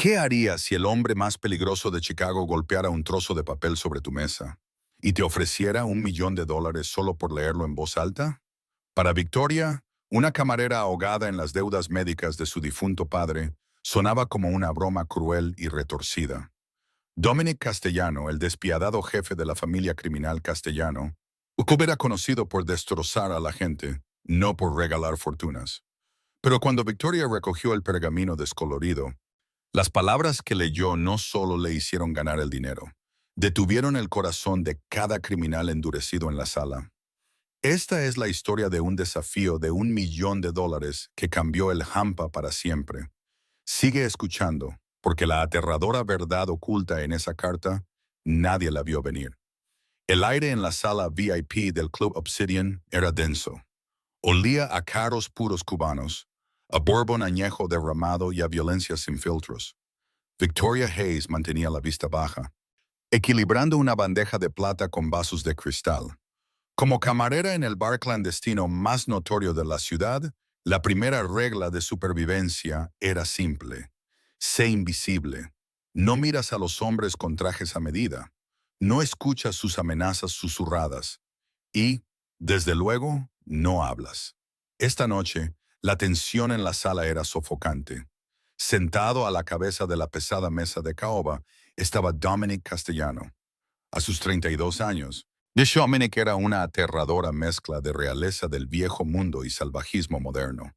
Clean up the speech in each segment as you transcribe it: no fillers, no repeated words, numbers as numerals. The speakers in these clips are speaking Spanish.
¿Qué harías si el hombre más peligroso de Chicago golpeara un trozo de papel sobre tu mesa y te ofreciera $1 millón solo por leerlo en voz alta? Para Victoria, una camarera ahogada en las deudas médicas de su difunto padre, sonaba como una broma cruel y retorcida. Dominic Castellano, el despiadado jefe de la familia criminal Castellano, era conocido por destrozar a la gente, no por regalar fortunas. Pero cuando Victoria recogió el pergamino descolorido, las palabras que leyó no solo le hicieron ganar el dinero, detuvieron el corazón de cada criminal endurecido en la sala. Esta es la historia de un desafío de $1 millón que cambió el Hampa para siempre. Sigue escuchando, porque la aterradora verdad oculta en esa carta, nadie la vio venir. El aire en la sala VIP del Club Obsidian era denso. Olía a caros puros cubanos, a bourbon añejo derramado y a violencia sin filtros. Victoria Hayes mantenía la vista baja, equilibrando una bandeja de plata con vasos de cristal. Como camarera en el bar clandestino más notorio de la ciudad, la primera regla de supervivencia era simple: sé invisible. No miras a los hombres con trajes a medida. No escuchas sus amenazas susurradas. Y, desde luego, no hablas. Esta noche, la tensión en la sala era sofocante. Sentado a la cabeza de la pesada mesa de caoba estaba Dominic Castellano. A sus 32 años, Dominic era una aterradora mezcla de realeza del viejo mundo y salvajismo moderno.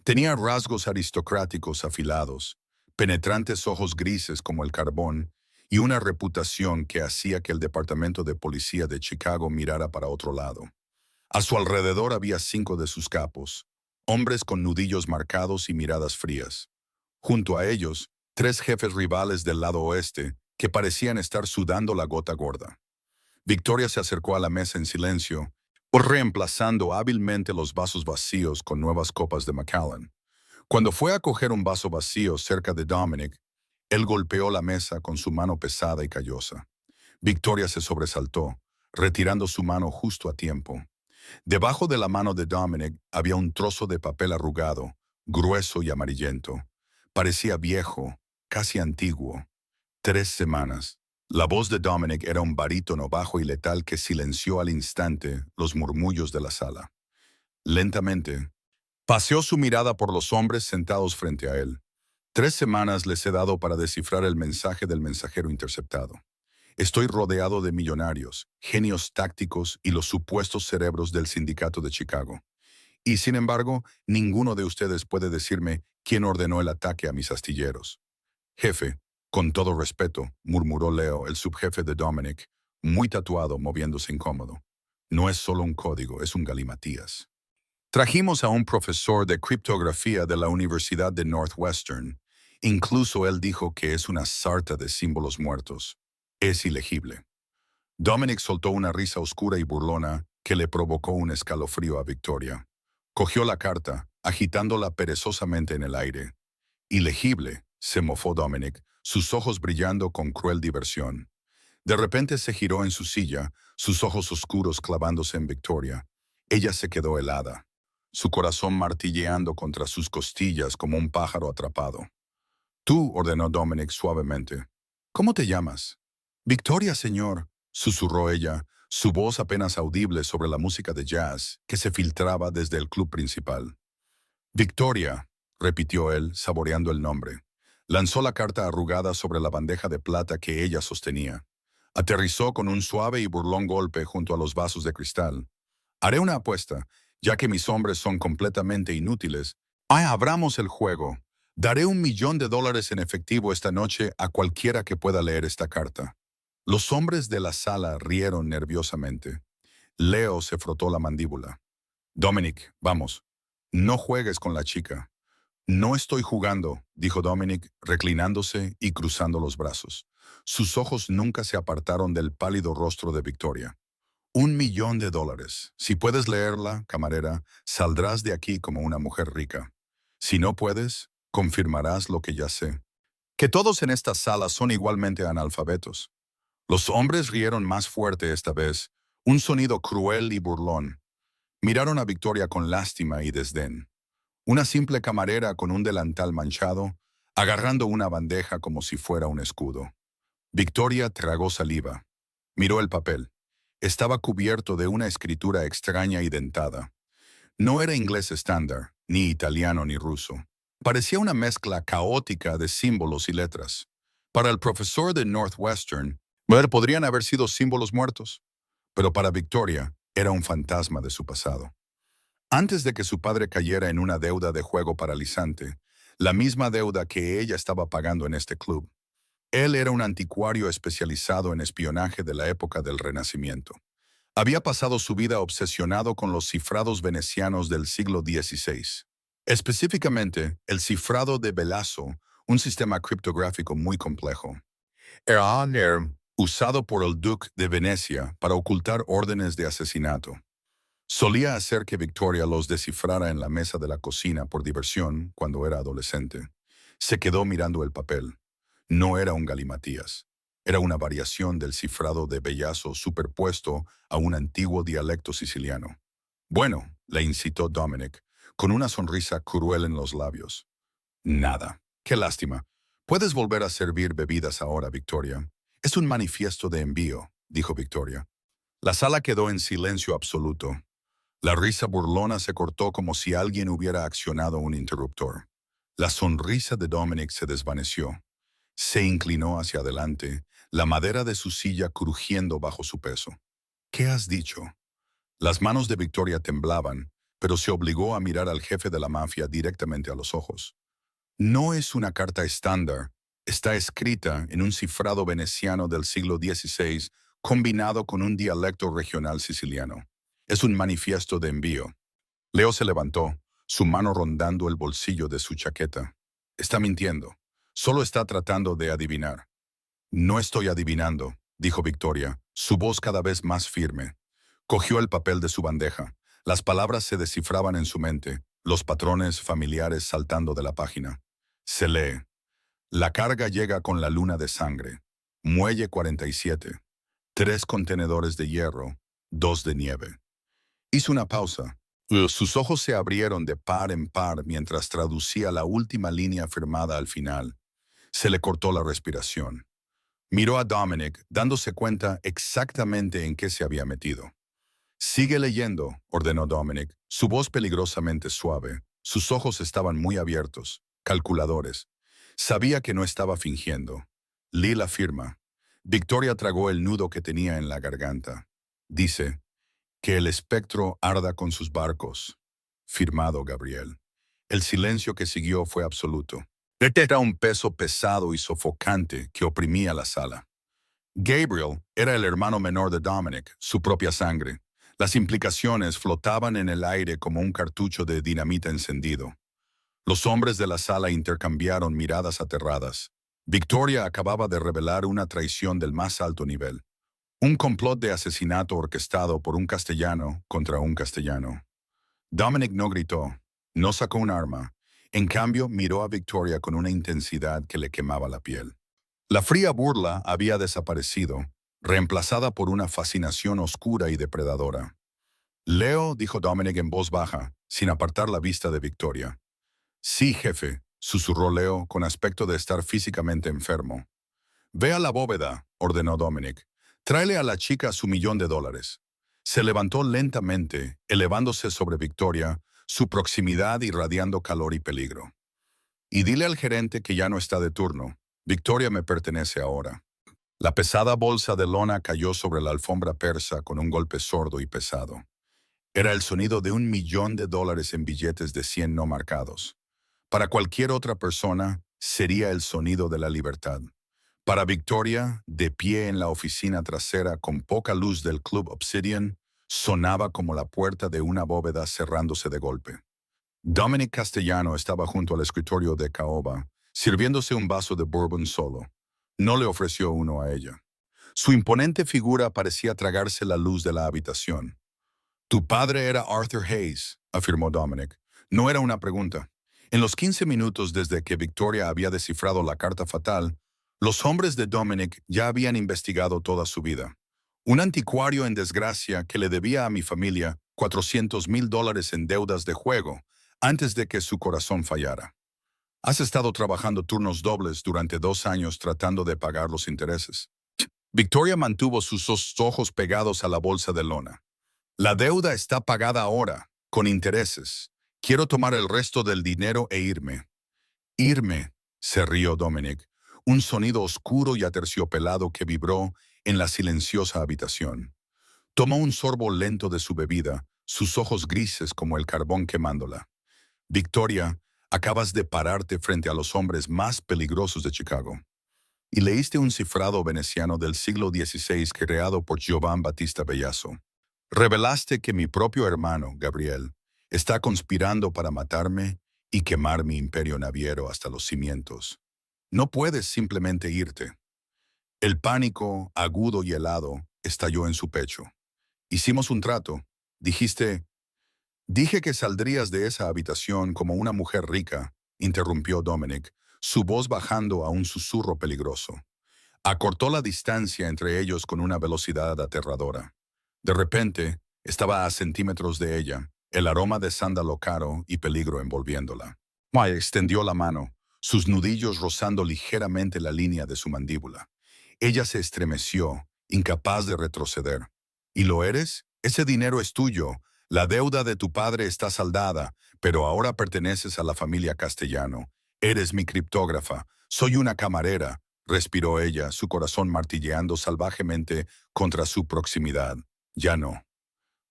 Tenía rasgos aristocráticos afilados, penetrantes ojos grises como el carbón y una reputación que hacía que el Departamento de Policía de Chicago mirara para otro lado. A su alrededor había 5 de sus capos, hombres con nudillos marcados y miradas frías. Junto a ellos, 3 jefes rivales del lado oeste que parecían estar sudando la gota gorda. Victoria se acercó a la mesa en silencio, reemplazando hábilmente los vasos vacíos con nuevas copas de Macallan. Cuando fue a coger un vaso vacío cerca de Dominic, él golpeó la mesa con su mano pesada y callosa. Victoria se sobresaltó, retirando su mano justo a tiempo. Debajo de la mano de Dominic había un trozo de papel arrugado, grueso y amarillento. Parecía viejo, casi antiguo. 3 semanas. La voz de Dominic era un barítono bajo y letal que silenció al instante los murmullos de la sala. Lentamente, paseó su mirada por los hombres sentados frente a él. 3 semanas les he dado para descifrar el mensaje del mensajero interceptado. Estoy rodeado de millonarios, genios tácticos y los supuestos cerebros del sindicato de Chicago. Y sin embargo, ninguno de ustedes puede decirme quién ordenó el ataque a mis astilleros. Jefe, con todo respeto, murmuró Leo, el subjefe de Dominic, muy tatuado, moviéndose incómodo. No es solo un código, es un galimatías. Trajimos a un profesor de criptografía de la Universidad de Northwestern. Incluso él dijo que es una sarta de símbolos muertos. Es ilegible. Dominic soltó una risa oscura y burlona que le provocó un escalofrío a Victoria. Cogió la carta, agitándola perezosamente en el aire. Ilegible, se mofó Dominic, sus ojos brillando con cruel diversión. De repente se giró en su silla, sus ojos oscuros clavándose en Victoria. Ella se quedó helada, su corazón martilleando contra sus costillas como un pájaro atrapado. Tú, ordenó Dominic suavemente. ¿Cómo te llamas? Victoria, señor, susurró ella, su voz apenas audible sobre la música de jazz que se filtraba desde el club principal. Victoria, repitió él, saboreando el nombre. Lanzó la carta arrugada sobre la bandeja de plata que ella sostenía. Aterrizó con un suave y burlón golpe junto a los vasos de cristal. Haré una apuesta, ya que mis hombres son completamente inútiles. Abramos el juego. Daré $1 millón en efectivo esta noche a cualquiera que pueda leer esta carta. Los hombres de la sala rieron nerviosamente. Leo se frotó la mandíbula. Dominic, vamos. No juegues con la chica. No estoy jugando, dijo Dominic, reclinándose y cruzando los brazos. Sus ojos nunca se apartaron del pálido rostro de Victoria. $1 millón. Si puedes leerla, camarera, saldrás de aquí como una mujer rica. Si no puedes, confirmarás lo que ya sé. Que todos en esta sala son igualmente analfabetos. Los hombres rieron más fuerte esta vez, un sonido cruel y burlón. Miraron a Victoria con lástima y desdén. Una simple camarera con un delantal manchado, agarrando una bandeja como si fuera un escudo. Victoria tragó saliva. Miró el papel. Estaba cubierto de una escritura extraña y dentada. No era inglés estándar, ni italiano ni ruso. Parecía una mezcla caótica de símbolos y letras. Para el profesor de Northwestern, podrían haber sido símbolos muertos, pero para Victoria era un fantasma de su pasado. Antes de que su padre cayera en una deuda de juego paralizante, la misma deuda que ella estaba pagando en este club, él era un anticuario especializado en espionaje de la época del Renacimiento. Había pasado su vida obsesionado con los cifrados venecianos del siglo XVI. Específicamente, el cifrado de Velazo, un sistema criptográfico muy complejo. Era usado por el duque de Venecia para ocultar órdenes de asesinato. Solía hacer que Victoria los descifrara en la mesa de la cocina por diversión cuando era adolescente. Se quedó mirando el papel. No era un galimatías. Era una variación del cifrado de Bellazo superpuesto a un antiguo dialecto siciliano. Bueno, le incitó Dominic, con una sonrisa cruel en los labios. Nada. Qué lástima. Puedes volver a servir bebidas ahora, Victoria. Es un manifiesto de envío, dijo Victoria. La sala quedó en silencio absoluto. La risa burlona se cortó como si alguien hubiera accionado un interruptor. La sonrisa de Dominic se desvaneció. Se inclinó hacia adelante, la madera de su silla crujiendo bajo su peso. ¿Qué has dicho? Las manos de Victoria temblaban, pero se obligó a mirar al jefe de la mafia directamente a los ojos. No es una carta estándar. Está escrita en un cifrado veneciano del siglo XVI combinado con un dialecto regional siciliano. Es un manifiesto de envío. Leo se levantó, su mano rondando el bolsillo de su chaqueta. Está mintiendo. Solo está tratando de adivinar. No estoy adivinando, dijo Victoria, su voz cada vez más firme. Cogió el papel de su bandeja. Las palabras se descifraban en su mente, los patrones familiares saltando de la página. Se lee. La carga llega con la luna de sangre. Muelle 47. 3 contenedores de hierro, 2 de nieve. Hizo una pausa. Sus ojos se abrieron de par en par mientras traducía la última línea firmada al final. Se le cortó la respiración. Miró a Dominic, dándose cuenta exactamente en qué se había metido. Sigue leyendo, ordenó Dominic, su voz peligrosamente suave. Sus ojos estaban muy abiertos, calculadores. Sabía que no estaba fingiendo. Lee la firma. Victoria tragó el nudo que tenía en la garganta. Dice, que el espectro arda con sus barcos. Firmado, Gabriel. El silencio que siguió fue absoluto. Era un peso pesado y sofocante que oprimía la sala. Gabriel era el hermano menor de Dominic, su propia sangre. Las implicaciones flotaban en el aire como un cartucho de dinamita encendido. Los hombres de la sala intercambiaron miradas aterradas. Victoria acababa de revelar una traición del más alto nivel. Un complot de asesinato orquestado por un castellano contra un castellano. Dominic no gritó, no sacó un arma. En cambio, miró a Victoria con una intensidad que le quemaba la piel. La fría burla había desaparecido, reemplazada por una fascinación oscura y depredadora. Leo, dijo Dominic en voz baja, sin apartar la vista de Victoria. Sí, jefe, susurró Leo con aspecto de estar físicamente enfermo. Ve a la bóveda, ordenó Dominic. Tráele a la chica su $1,000,000. Se levantó lentamente, elevándose sobre Victoria, su proximidad irradiando calor y peligro. Y dile al gerente que ya no está de turno. Victoria me pertenece ahora. La pesada bolsa de lona cayó sobre la alfombra persa con un golpe sordo y pesado. Era el sonido de $1,000,000 en billetes de 100 no marcados. Para cualquier otra persona, sería el sonido de la libertad. Para Victoria, de pie en la oficina trasera con poca luz del Club Obsidian, sonaba como la puerta de una bóveda cerrándose de golpe. Dominic Castellano estaba junto al escritorio de Caoba, sirviéndose un vaso de bourbon solo. No le ofreció uno a ella. Su imponente figura parecía tragarse la luz de la habitación. Tu padre era Arthur Hayes, afirmó Dominic. No era una pregunta. En los 15 minutos desde que Victoria había descifrado la carta fatal, los hombres de Dominic ya habían investigado toda su vida. Un anticuario en desgracia que le debía a mi familia $400,000 en deudas de juego antes de que su corazón fallara. Has estado trabajando turnos dobles durante 2 años tratando de pagar los intereses. Victoria mantuvo sus ojos pegados a la bolsa de lona. La deuda está pagada ahora, con intereses. Quiero tomar el resto del dinero e irme. Irme, se rió Dominic, un sonido oscuro y aterciopelado que vibró en la silenciosa habitación. Tomó un sorbo lento de su bebida, sus ojos grises como el carbón quemándola. Victoria, acabas de pararte frente a los hombres más peligrosos de Chicago. Y leíste un cifrado veneciano del siglo XVI creado por Giovan Battista Bellaso. Revelaste que mi propio hermano, Gabriel, está conspirando para matarme y quemar mi imperio naviero hasta los cimientos. No puedes simplemente irte. El pánico, agudo y helado, estalló en su pecho. Hicimos un trato. Dije que saldrías de esa habitación como una mujer rica, interrumpió Dominic, su voz bajando a un susurro peligroso. Acortó la distancia entre ellos con una velocidad aterradora. De repente, estaba a centímetros de ella, el aroma de sándalo caro y peligro envolviéndola. Mai extendió la mano, sus nudillos rozando ligeramente la línea de su mandíbula. Ella se estremeció, incapaz de retroceder. ¿Y lo eres? Ese dinero es tuyo. La deuda de tu padre está saldada, pero ahora perteneces a la familia Castellano. Eres mi criptógrafa. Soy una camarera, respiró ella, su corazón martilleando salvajemente contra su proximidad. Ya no.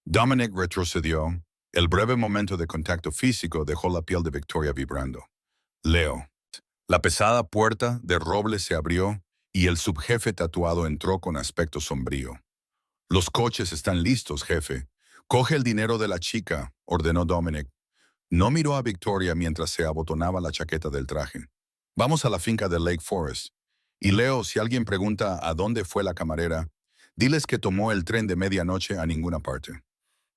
Dominic retrocedió. El breve momento de contacto físico dejó la piel de Victoria vibrando. Leo. La pesada puerta de roble se abrió y el subjefe tatuado entró con aspecto sombrío. Los coches están listos, jefe. Coge el dinero de la chica, ordenó Dominic. No miró a Victoria mientras se abotonaba la chaqueta del traje. Vamos a la finca de Lake Forest. Y Leo, si alguien pregunta a dónde fue la camarera, diles que tomó el tren de medianoche a ninguna parte.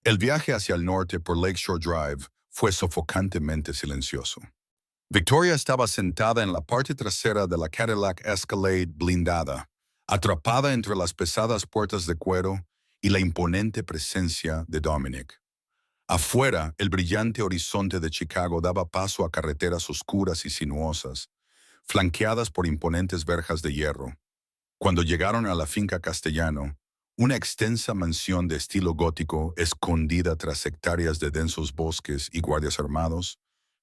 El viaje hacia el norte por Lakeshore Drive fue sofocantemente silencioso. Victoria estaba sentada en la parte trasera de la Cadillac Escalade blindada, atrapada entre las pesadas puertas de cuero y la imponente presencia de Dominic. Afuera, el brillante horizonte de Chicago daba paso a carreteras oscuras y sinuosas, flanqueadas por imponentes verjas de hierro. Cuando llegaron a la finca Castellano, una extensa mansión de estilo gótico escondida tras hectáreas de densos bosques y guardias armados,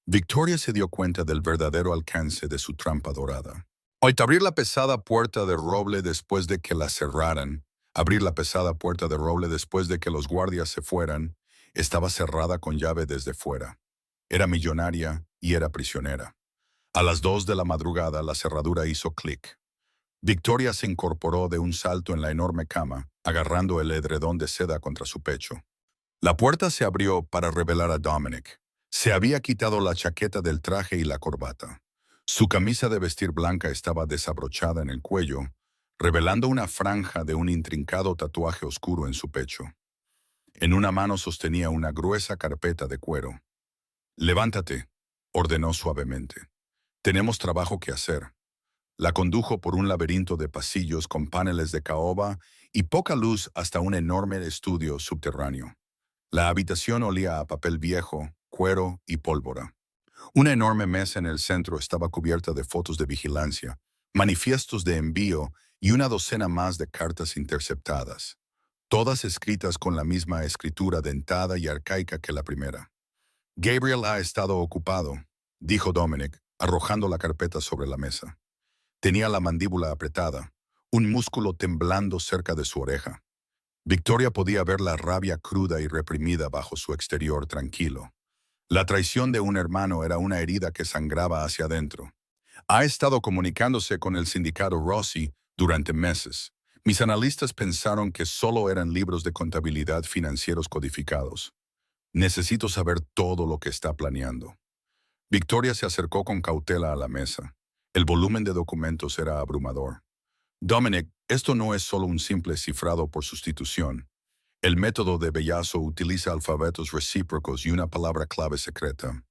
Victoria se dio cuenta del verdadero alcance de su trampa dorada. Al abrir la pesada puerta de roble después de que la cerraran, abrir la pesada puerta de roble después de que los guardias se fueran, estaba cerrada con llave desde fuera. Era millonaria y era prisionera. A las 2 de la madrugada la cerradura hizo clic. Victoria se incorporó de un salto en la enorme cama, agarrando el edredón de seda contra su pecho. La puerta se abrió para revelar a Dominic. Se había quitado la chaqueta del traje y la corbata. Su camisa de vestir blanca estaba desabrochada en el cuello, revelando una franja de un intrincado tatuaje oscuro en su pecho. En una mano sostenía una gruesa carpeta de cuero. «Levántate», ordenó suavemente. «Tenemos trabajo que hacer». La condujo por un laberinto de pasillos con paneles de caoba y poca luz hasta un enorme estudio subterráneo. La habitación olía a papel viejo, cuero y pólvora. Una enorme mesa en el centro estaba cubierta de fotos de vigilancia, manifiestos de envío y una docena más de cartas interceptadas, todas escritas con la misma escritura dentada y arcaica que la primera. «Gabriel ha estado ocupado», dijo Dominic, arrojando la carpeta sobre la mesa. Tenía la mandíbula apretada, un músculo temblando cerca de su oreja. Victoria podía ver la rabia cruda y reprimida bajo su exterior tranquilo. La traición de un hermano era una herida que sangraba hacia adentro. «Ha estado comunicándose con el sindicato Rossi durante meses. Mis analistas pensaron que solo eran libros de contabilidad financieros codificados. Necesito saber todo lo que está planeando». Victoria se acercó con cautela a la mesa. El volumen de documentos era abrumador. «Dominic, esto no es solo un simple cifrado por sustitución. El método de Bellaso utiliza alfabetos recíprocos y una palabra clave secreta.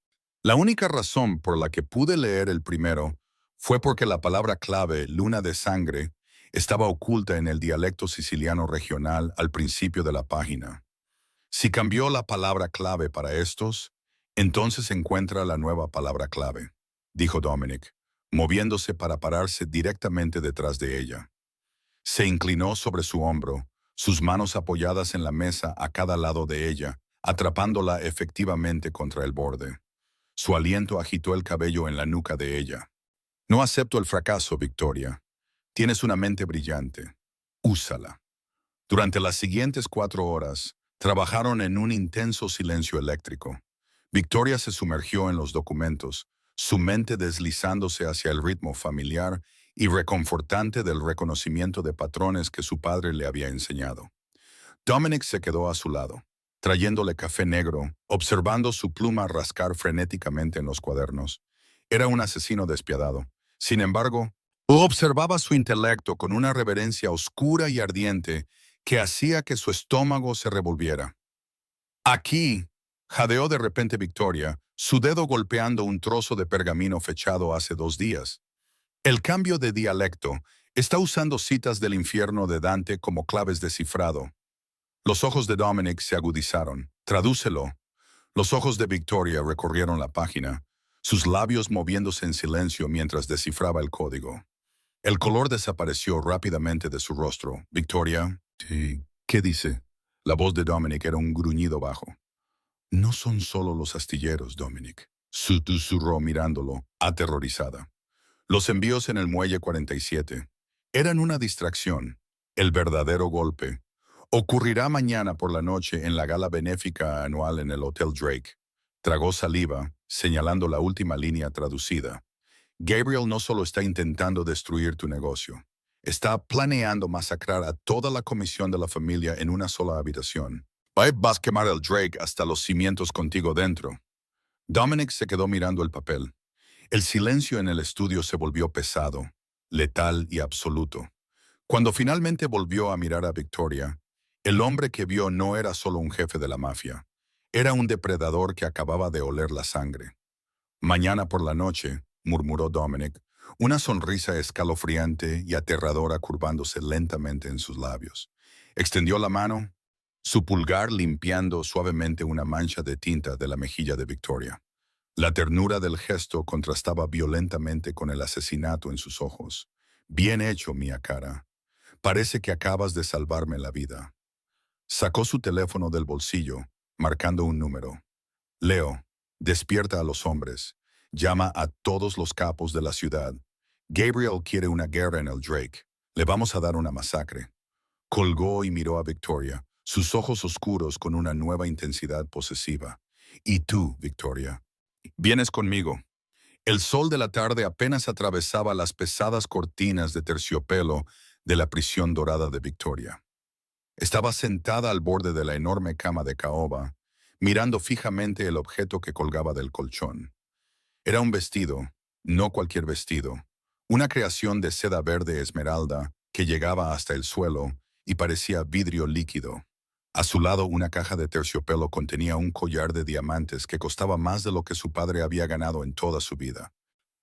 La única razón por la que pude leer el primero fue porque la palabra clave, luna de sangre, estaba oculta en el dialecto siciliano regional al principio de la página. Si cambió la palabra clave para estos, entonces encuentra la nueva palabra clave. dijo Dominic, moviéndose para pararse directamente detrás de ella. Se inclinó sobre su hombro, sus manos apoyadas en la mesa a cada lado de ella, atrapándola efectivamente contra el borde. Su aliento agitó el cabello en la nuca de ella. No acepto el fracaso, Victoria. Tienes una mente brillante. Úsala. Durante las siguientes 4 horas, trabajaron en un intenso silencio eléctrico. Victoria se sumergió en los documentos, su mente deslizándose hacia el ritmo familiar y reconfortante del reconocimiento de patrones que su padre le había enseñado. Dominic se quedó a su lado, trayéndole café negro, observando su pluma rascar frenéticamente en los cuadernos. Era un asesino despiadado. Sin embargo, observaba su intelecto con una reverencia oscura y ardiente que hacía que su estómago se revolviera. Aquí, jadeó de repente Victoria, su dedo golpeando un trozo de pergamino fechado hace 2 días. El cambio de dialecto está usando citas del infierno de Dante como claves de cifrado. Los ojos de Dominic se agudizaron. Tradúcelo. Los ojos de Victoria recorrieron la página, sus labios moviéndose en silencio mientras descifraba el código. El color desapareció rápidamente de su rostro. Victoria, sí, ¿qué dice? La voz de Dominic era un gruñido bajo. No son solo los astilleros, Dominic, susurró mirándolo, aterrorizada. Los envíos en el muelle 47 eran una distracción. El verdadero golpe ocurrirá mañana por la noche en la gala benéfica anual en el Hotel Drake. Tragó saliva, señalando la última línea traducida. Gabriel no solo está intentando destruir tu negocio, está planeando masacrar a toda la comisión de la familia en una sola habitación. Vas a quemar el Drake hasta los cimientos contigo dentro. Dominic se quedó mirando el papel. El silencio en el estudio se volvió pesado, letal y absoluto. Cuando finalmente volvió a mirar a Victoria, el hombre que vio no era solo un jefe de la mafia, era un depredador que acababa de oler la sangre. Mañana por la noche, murmuró Dominic, una sonrisa escalofriante y aterradora curvándose lentamente en sus labios. Extendió la mano, su pulgar limpiando suavemente una mancha de tinta de la mejilla de Victoria. La ternura del gesto contrastaba violentamente con el asesinato en sus ojos. Bien hecho, mía cara. Parece que acabas de salvarme la vida. Sacó su teléfono del bolsillo, marcando un número. Leo, despierta a los hombres. Llama a todos los capos de la ciudad. Gabriel quiere una guerra en el Drake. Le vamos a dar una masacre. Colgó y miró a Victoria, sus ojos oscuros con una nueva intensidad posesiva. Y tú, Victoria, vienes conmigo. El sol de la tarde apenas atravesaba las pesadas cortinas de terciopelo de la prisión dorada de Victoria. Estaba sentada al borde de la enorme cama de caoba, mirando fijamente el objeto que colgaba del colchón. Era un vestido, no cualquier vestido, una creación de seda verde esmeralda que llegaba hasta el suelo y parecía vidrio líquido. A su lado una caja de terciopelo contenía un collar de diamantes que costaba más de lo que su padre había ganado en toda su vida.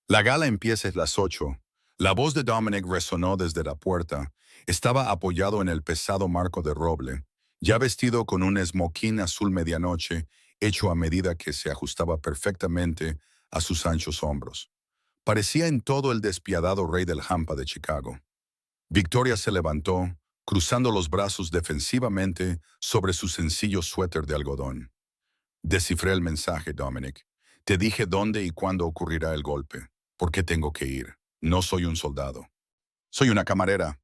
La gala empieza a las 8. La voz de Dominic resonó desde la puerta. Estaba apoyado en el pesado marco de roble, ya vestido con un esmoquín azul medianoche, hecho a medida que se ajustaba perfectamente a sus anchos hombros. Parecía en todo el despiadado rey del hampa de Chicago. Victoria se levantó, cruzando los brazos defensivamente sobre su sencillo suéter de algodón. Descifré el mensaje, Dominic. Te dije dónde y cuándo ocurrirá el golpe. ¿Por qué tengo que ir? No soy un soldado. Soy una camarera.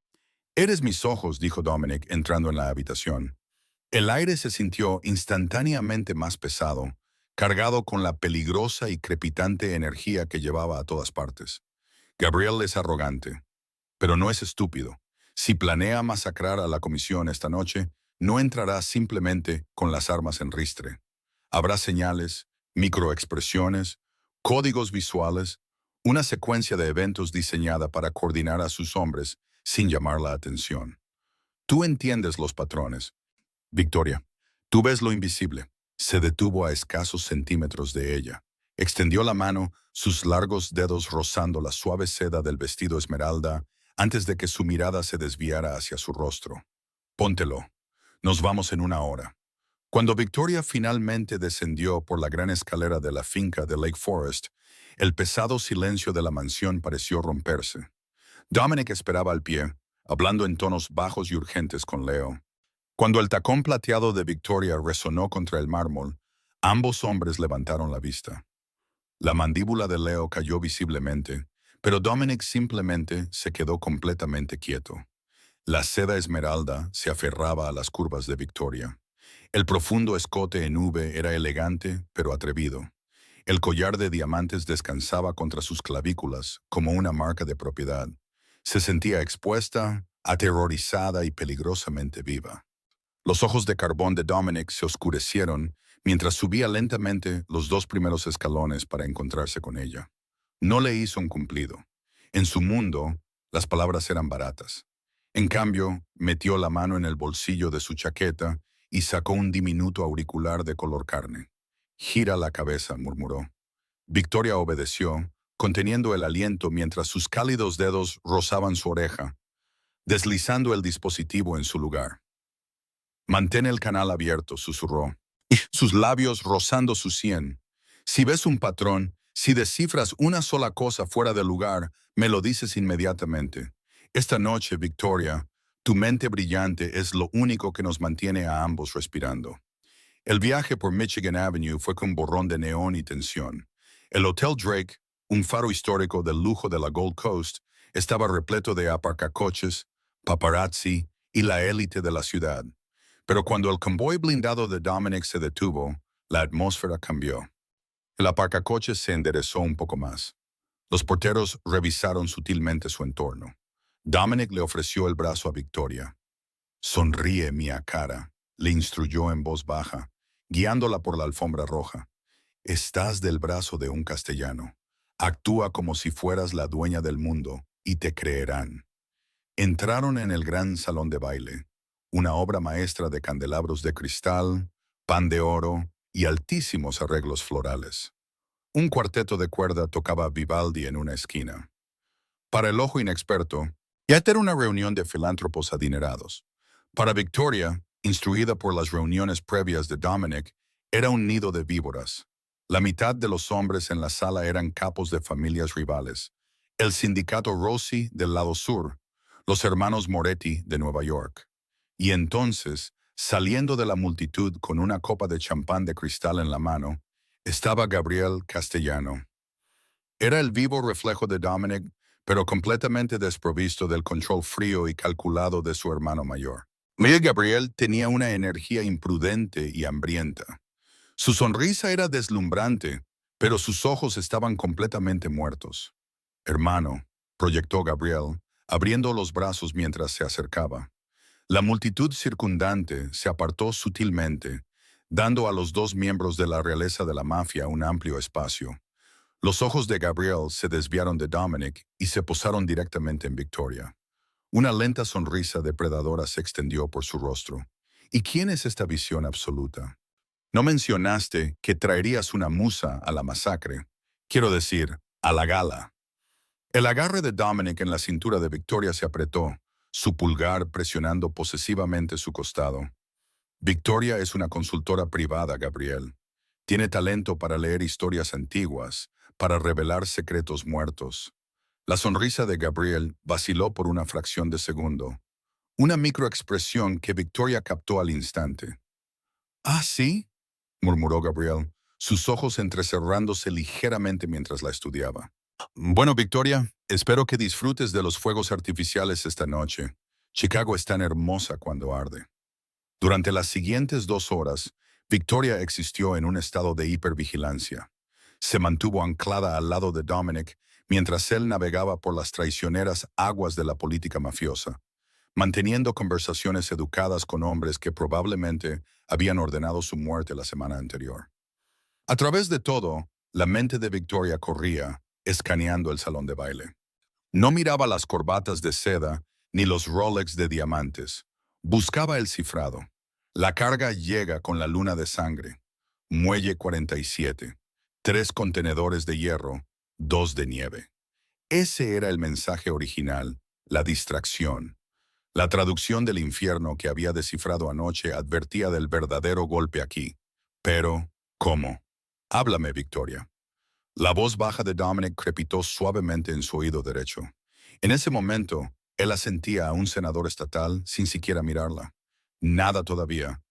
Eres mis ojos, dijo Dominic, entrando en la habitación. El aire se sintió instantáneamente más pesado, cargado con la peligrosa y crepitante energía que llevaba a todas partes. Gabriel es arrogante, pero no es estúpido. Si planea masacrar a la comisión esta noche, no entrará simplemente con las armas en ristre. Habrá señales, microexpresiones, códigos visuales, una secuencia de eventos diseñada para coordinar a sus hombres sin llamar la atención. Tú entiendes los patrones. Victoria, tú ves lo invisible. Se detuvo a escasos centímetros de ella. Extendió la mano, sus largos dedos rozando la suave seda del vestido esmeralda, antes de que su mirada se desviara hacia su rostro. Póntelo. Nos vamos en 1 hora. Cuando Victoria finalmente descendió por la gran escalera de la finca de Lake Forest, el pesado silencio de la mansión pareció romperse. Dominic esperaba al pie, hablando en tonos bajos y urgentes con Leo. Cuando el tacón plateado de Victoria resonó contra el mármol, ambos hombres levantaron la vista. La mandíbula de Leo cayó visiblemente, pero Dominic simplemente se quedó completamente quieto. La seda esmeralda se aferraba a las curvas de Victoria. El profundo escote en V era elegante, pero atrevido. El collar de diamantes descansaba contra sus clavículas como una marca de propiedad. Se sentía expuesta, aterrorizada y peligrosamente viva. Los ojos de carbón de Dominic se oscurecieron mientras subía lentamente los 2 primeros escalones para encontrarse con ella. No le hizo un cumplido. En su mundo, las palabras eran baratas. En cambio, metió la mano en el bolsillo de su chaqueta y sacó un diminuto auricular de color carne. «Gira la cabeza», murmuró. Victoria obedeció, conteniendo el aliento mientras sus cálidos dedos rozaban su oreja, deslizando el dispositivo en su lugar. «Mantén el canal abierto», susurró, sus labios rozando su sien. «Si ves un patrón, si descifras una sola cosa fuera de lugar, me lo dices inmediatamente. Esta noche, Victoria, tu mente brillante es lo único que nos mantiene a ambos respirando». El viaje por Michigan Avenue fue con borrón de neón y tensión. El Hotel Drake, un faro histórico del lujo de la Gold Coast, estaba repleto de aparcacoches, paparazzi y la élite de la ciudad. Pero cuando el convoy blindado de Dominic se detuvo, la atmósfera cambió. El aparcacoches se enderezó un poco más. Los porteros revisaron sutilmente su entorno. Dominic le ofreció el brazo a Victoria. «Sonríe, mia cara», le instruyó en voz baja, guiándola por la alfombra roja. «Estás del brazo de un castellano. Actúa como si fueras la dueña del mundo y te creerán». Entraron en el gran salón de baile, una obra maestra de candelabros de cristal, pan de oro y altísimos arreglos florales. Un cuarteto de cuerda tocaba Vivaldi en una esquina. Para el ojo inexperto, esta era una reunión de filántropos adinerados. Para Victoria, instruida por las reuniones previas de Dominic, era un nido de víboras. La mitad de los hombres en la sala eran capos de familias rivales. El sindicato Rossi del lado sur, los hermanos Moretti de Nueva York. Y entonces, saliendo de la multitud con una copa de champán de cristal en la mano, estaba Gabriel Castellano. Era el vivo reflejo de Dominic, pero completamente desprovisto del control frío y calculado de su hermano mayor. Miguel Gabriel tenía una energía imprudente y hambrienta. Su sonrisa era deslumbrante, pero sus ojos estaban completamente muertos. «Hermano», proyectó Gabriel, abriendo los brazos mientras se acercaba. La multitud circundante se apartó sutilmente, dando a los 2 miembros de la realeza de la mafia un amplio espacio. Los ojos de Gabriel se desviaron de Dominic y se posaron directamente en Victoria. Una lenta sonrisa depredadora se extendió por su rostro. «¿Y quién es esta visión absoluta? No mencionaste que traerías una musa a la masacre. Quiero decir, a la gala». El agarre de Dominic en la cintura de Victoria se apretó, su pulgar presionando posesivamente su costado. «Victoria es una consultora privada, Gabriel. Tiene talento para leer historias antiguas, para revelar secretos muertos». La sonrisa de Gabriel vaciló por una fracción de segundo. Una microexpresión que Victoria captó al instante. «¿Ah, sí?», murmuró Gabriel, sus ojos entrecerrándose ligeramente mientras la estudiaba. «Bueno, Victoria, espero que disfrutes de los fuegos artificiales esta noche. Chicago es tan hermosa cuando arde». Durante las siguientes 2 horas, Victoria existió en un estado de hipervigilancia. Se mantuvo anclada al lado de Dominic mientras él navegaba por las traicioneras aguas de la política mafiosa, manteniendo conversaciones educadas con hombres que probablemente habían ordenado su muerte la semana anterior. A través de todo, la mente de Victoria corría, escaneando el salón de baile. No miraba las corbatas de seda ni los Rolex de diamantes. Buscaba el cifrado. La carga llega con la luna de sangre. Muelle 47. 3 contenedores de hierro, 2 de nieve. Ese era el mensaje original, la distracción. La traducción del infierno que había descifrado anoche advertía del verdadero golpe aquí. Pero, ¿cómo? Háblame, Victoria. La voz baja de Dominic crepitó suavemente en su oído derecho. En ese momento, él asentía a un senador estatal sin siquiera mirarla. Nada todavía.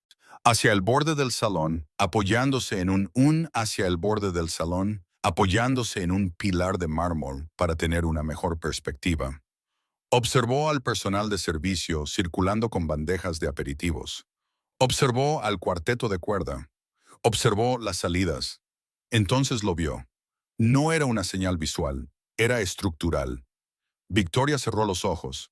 Hacia el borde del salón, apoyándose en hacia el borde del salón, apoyándose en un pilar de mármol para tener una mejor perspectiva. Observó al personal de servicio circulando con bandejas de aperitivos. Observó al cuarteto de cuerda. Observó las salidas. Entonces lo vio. No era una señal visual, era estructural. Victoria cerró los ojos,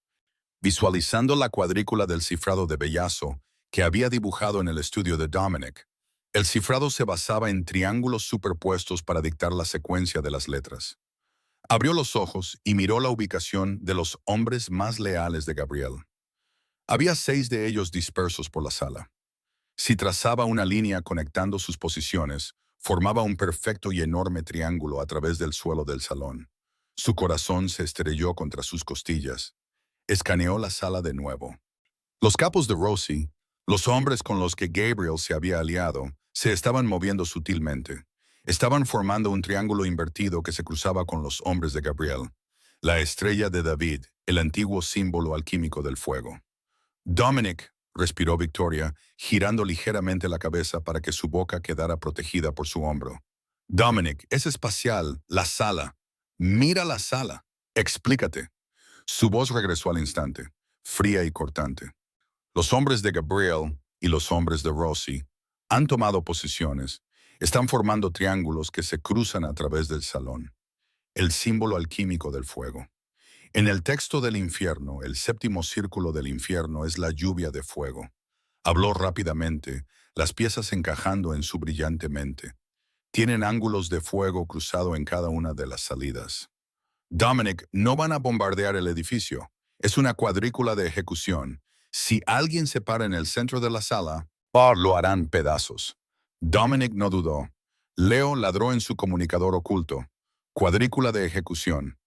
visualizando la cuadrícula del cifrado de Bellazo que había dibujado en el estudio de Dominic. El cifrado se basaba en triángulos superpuestos para dictar la secuencia de las letras. Abrió los ojos y miró la ubicación de los hombres más leales de Gabriel. Había 6 de ellos dispersos por la sala. Si trazaba una línea conectando sus posiciones, formaba un perfecto y enorme triángulo a través del suelo del salón. Su corazón se estrelló contra sus costillas. Escaneó la sala de nuevo. Los capos de Rosie, los hombres con los que Gabriel se había aliado, se estaban moviendo sutilmente. Estaban formando un triángulo invertido que se cruzaba con los hombres de Gabriel, la estrella de David, el antiguo símbolo alquímico del fuego. Dominic, respiró Victoria, girando ligeramente la cabeza para que su boca quedara protegida por su hombro. Dominic, es espacial, la sala. Mira la sala. Explícate. Su voz regresó al instante, fría y cortante. Los hombres de Gabriel y los hombres de Rosie han tomado posiciones. Están formando triángulos que se cruzan a través del salón. El símbolo alquímico del fuego. En el texto del infierno, el séptimo círculo del infierno es la lluvia de fuego. Habló rápidamente, las piezas encajando en su brillante mente. Tienen ángulos de fuego cruzado en cada una de las salidas. Dominic, no van a bombardear el edificio. Es una cuadrícula de ejecución. Si alguien se para en el centro de la sala, lo harán pedazos. Dominic no dudó. Leo ladró en su comunicador oculto. Cuadrícula de ejecución.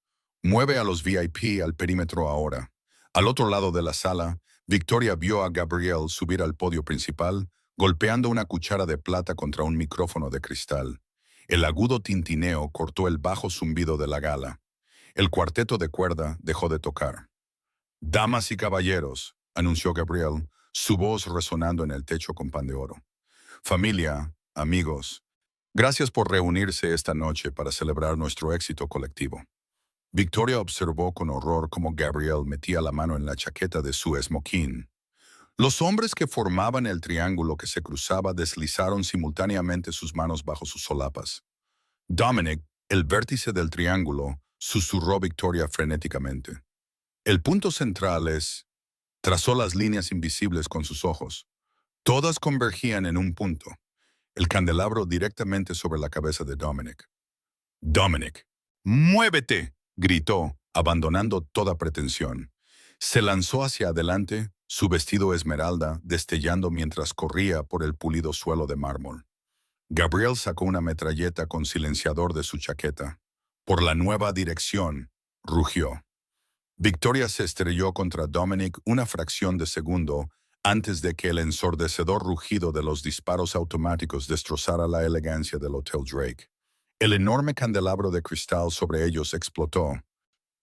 Mueve a los VIP al perímetro ahora. Al otro lado de la sala, Victoria vio a Gabriel subir al podio principal, golpeando una cuchara de plata contra un micrófono de cristal. El agudo tintineo cortó el bajo zumbido de la gala. El cuarteto de cuerda dejó de tocar. «Damas y caballeros», anunció Gabriel, su voz resonando en el techo con pan de oro. «Familia, amigos, gracias por reunirse esta noche para celebrar nuestro éxito colectivo». Victoria observó con horror cómo Gabriel metía la mano en la chaqueta de su esmoquín. Los hombres que formaban el triángulo que se cruzaba deslizaron simultáneamente sus manos bajo sus solapas. Dominic, el vértice del triángulo, susurró Victoria frenéticamente. El punto central es... Trazó las líneas invisibles con sus ojos. Todas convergían en un punto, el candelabro directamente sobre la cabeza de Dominic. «Dominic, muévete», gritó, abandonando toda pretensión. Se lanzó hacia adelante, su vestido esmeralda destellando mientras corría por el pulido suelo de mármol. Gabriel sacó una metralleta con silenciador de su chaqueta. «Por la nueva dirección», rugió. Victoria se estrelló contra Dominic una fracción de segundo antes de que el ensordecedor rugido de los disparos automáticos destrozara la elegancia del Hotel Drake. El enorme candelabro de cristal sobre ellos explotó,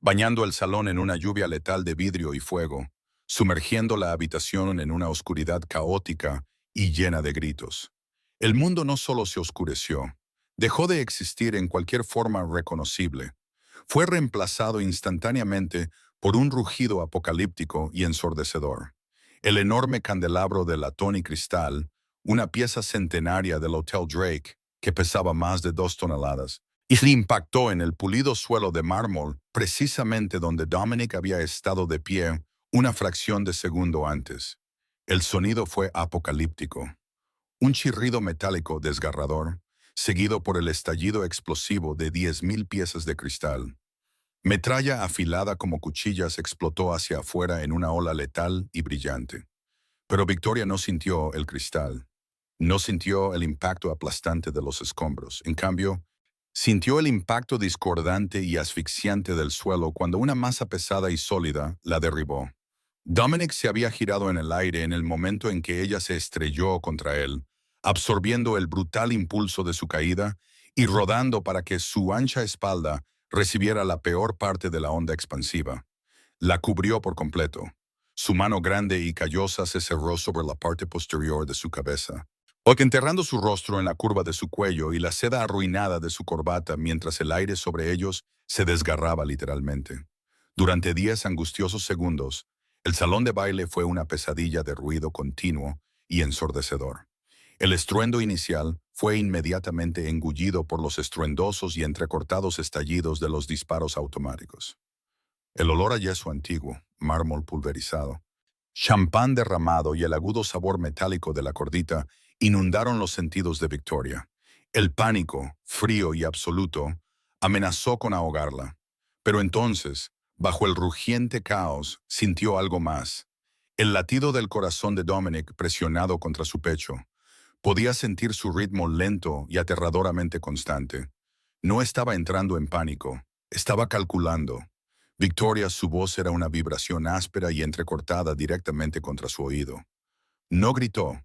bañando el salón en una lluvia letal de vidrio y fuego, sumergiendo la habitación en una oscuridad caótica y llena de gritos. El mundo no solo se oscureció, dejó de existir en cualquier forma reconocible. Fue reemplazado instantáneamente por un rugido apocalíptico y ensordecedor. El enorme candelabro de latón y cristal, una pieza centenaria del Hotel Drake, que pesaba más de 2 toneladas, y se impactó en el pulido suelo de mármol precisamente donde Dominic había estado de pie una fracción de segundo antes. El sonido fue apocalíptico. Un chirrido metálico desgarrador, seguido por el estallido explosivo de 10.000 piezas de cristal. Metralla afilada como cuchillas explotó hacia afuera en una ola letal y brillante. Pero Victoria no sintió el cristal. No sintió el impacto aplastante de los escombros. En cambio, sintió el impacto discordante y asfixiante del suelo cuando una masa pesada y sólida la derribó. Dominic se había girado en el aire en el momento en que ella se estrelló contra él, absorbiendo el brutal impulso de su caída y rodando para que su ancha espalda recibiera la peor parte de la onda expansiva. La cubrió por completo. Su mano grande y callosa se cerró sobre la parte posterior de su cabeza, enterrando su rostro en la curva de su cuello y la seda arruinada de su corbata mientras el aire sobre ellos se desgarraba literalmente. Durante 10 angustiosos segundos, el salón de baile fue una pesadilla de ruido continuo y ensordecedor. El estruendo inicial fue inmediatamente engullido por los estruendosos y entrecortados estallidos de los disparos automáticos. El olor a yeso antiguo, mármol pulverizado, champán derramado y el agudo sabor metálico de la cordita inundaron los sentidos de Victoria. El pánico, frío y absoluto, amenazó con ahogarla. Pero entonces, bajo el rugiente caos, sintió algo más. El latido del corazón de Dominic presionado contra su pecho. Podía sentir su ritmo lento y aterradoramente constante. No estaba entrando en pánico, estaba calculando. Victoria, su voz era una vibración áspera y entrecortada directamente contra su oído. No gritó,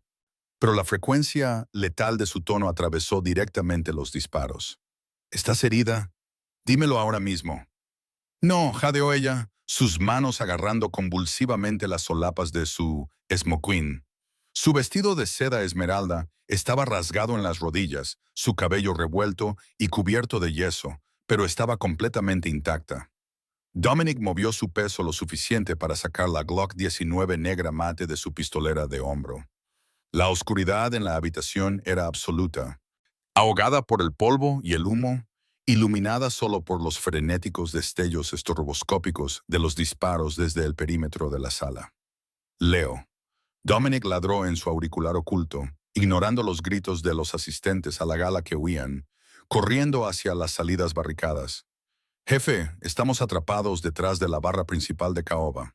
pero la frecuencia letal de su tono atravesó directamente los disparos. ¿Estás herida? Dímelo ahora mismo. No, jadeó ella, sus manos agarrando convulsivamente las solapas de su smoking. Su vestido de seda esmeralda estaba rasgado en las rodillas, su cabello revuelto y cubierto de yeso, pero estaba completamente intacta. Dominic movió su peso lo suficiente para sacar la Glock 19 negra mate de su pistolera de hombro. La oscuridad en la habitación era absoluta, ahogada por el polvo y el humo, iluminada solo por los frenéticos destellos estroboscópicos de los disparos desde el perímetro de la sala. Leo. Dominic ladró en su auricular oculto, ignorando los gritos de los asistentes a la gala que huían, corriendo hacia las salidas barricadas. «Jefe, estamos atrapados detrás de la barra principal de caoba».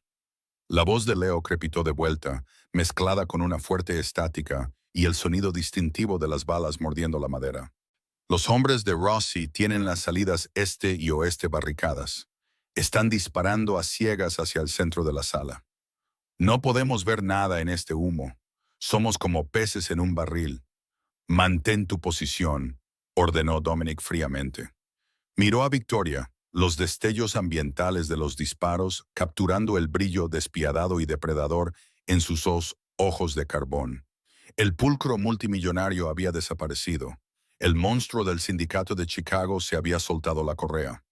La voz de Leo crepitó de vuelta, mezclada con una fuerte estática y el sonido distintivo de las balas mordiendo la madera. Los hombres de Rossi tienen las salidas este y oeste barricadas. Están disparando a ciegas hacia el centro de la sala. No podemos ver nada en este humo. Somos como peces en un barril. Mantén tu posición, ordenó Dominic fríamente. Miró a Victoria, los destellos ambientales de los disparos capturando el brillo despiadado y depredador en sus ojos de carbón. El pulcro multimillonario había desaparecido. El monstruo del sindicato de Chicago se había soltado la correa.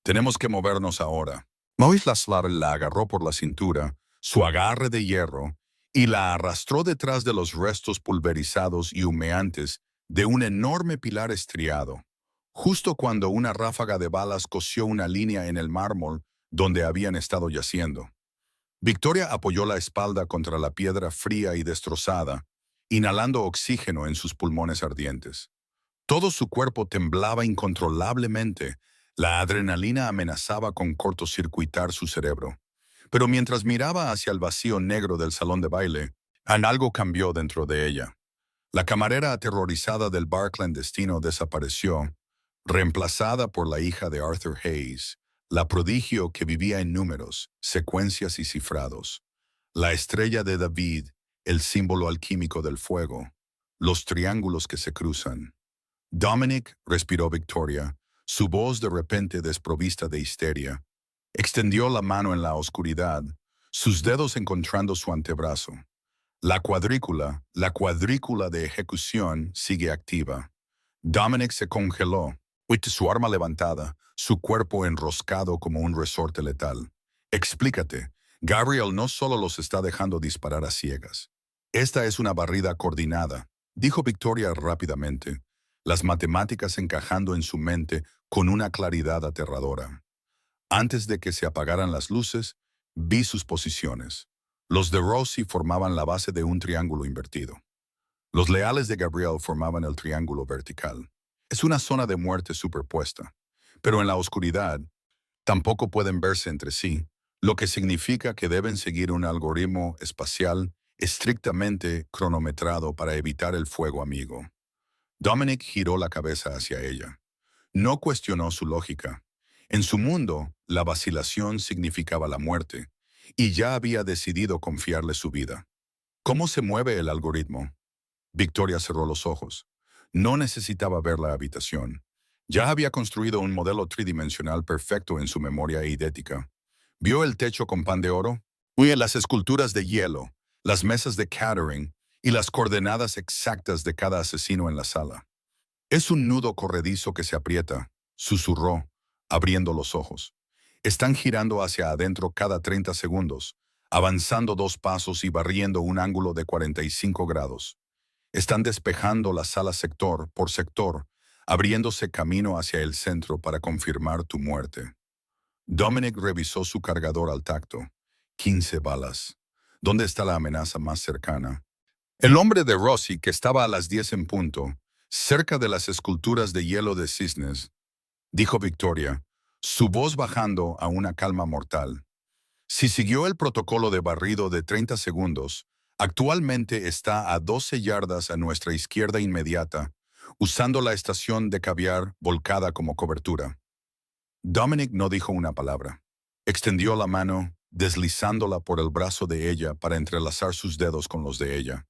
«Tenemos que movernos ahora». Mois Laslar la agarró por la cintura, su agarre de hierro, y la arrastró detrás de los restos pulverizados y humeantes de un enorme pilar estriado, justo cuando una ráfaga de balas cosió una línea en el mármol donde habían estado yaciendo. Victoria apoyó la espalda contra la piedra fría y destrozada, inhalando oxígeno en sus pulmones ardientes. Todo su cuerpo temblaba incontrolablemente. La adrenalina amenazaba con cortocircuitar su cerebro. Pero mientras miraba hacia el vacío negro del salón de baile, algo cambió dentro de ella. La camarera aterrorizada del bar clandestino desapareció, reemplazada por la hija de Arthur Hayes, la prodigio que vivía en números, secuencias y cifrados. La estrella de David, el símbolo alquímico del fuego, los triángulos que se cruzan. Dominic, respiró Victoria, su voz de repente desprovista de histeria. Extendió la mano en la oscuridad, sus dedos encontrando su antebrazo. La cuadrícula de ejecución sigue activa. Dominic se congeló, su arma levantada, su cuerpo enroscado como un resorte letal. Explícate, Gabriel no solo los está dejando disparar a ciegas. Esta es una barrida coordinada, dijo Victoria rápidamente, las matemáticas encajando en su mente con una claridad aterradora. Antes de que se apagaran las luces, vi sus posiciones. Los de Rossi formaban la base de un triángulo invertido. Los leales de Gabriel formaban el triángulo vertical. Es una zona de muerte superpuesta, pero en la oscuridad tampoco pueden verse entre sí, lo que significa que deben seguir un algoritmo espacial estrictamente cronometrado para evitar el fuego amigo. Dominic giró la cabeza hacia ella. No cuestionó su lógica. En su mundo, la vacilación significaba la muerte, y ya había decidido confiarle su vida. ¿Cómo se mueve el algoritmo? Victoria cerró los ojos. No necesitaba ver la habitación. Ya había construido un modelo tridimensional perfecto en su memoria eidética. Vio el techo con pan de oro, las esculturas de hielo, las mesas de catering y las coordenadas exactas de cada asesino en la sala. Es un nudo corredizo que se aprieta, susurró, abriendo los ojos. Están girando hacia adentro cada 30 segundos, avanzando 2 pasos y barriendo un ángulo de 45 grados. Están despejando la sala sector por sector, abriéndose camino hacia el centro para confirmar tu muerte. Dominic revisó su cargador al tacto. 15 balas. ¿Dónde está la amenaza más cercana? El hombre de Rossi, que estaba a las 10 en punto, cerca de las esculturas de hielo de cisnes, dijo Victoria, su voz bajando a una calma mortal. Si siguió el protocolo de barrido de 30 segundos, actualmente está a 12 yardas a nuestra izquierda inmediata, usando la estación de caviar volcada como cobertura. Dominic no dijo una palabra. Extendió la mano, deslizándola por el brazo de ella para entrelazar sus dedos con los de ella.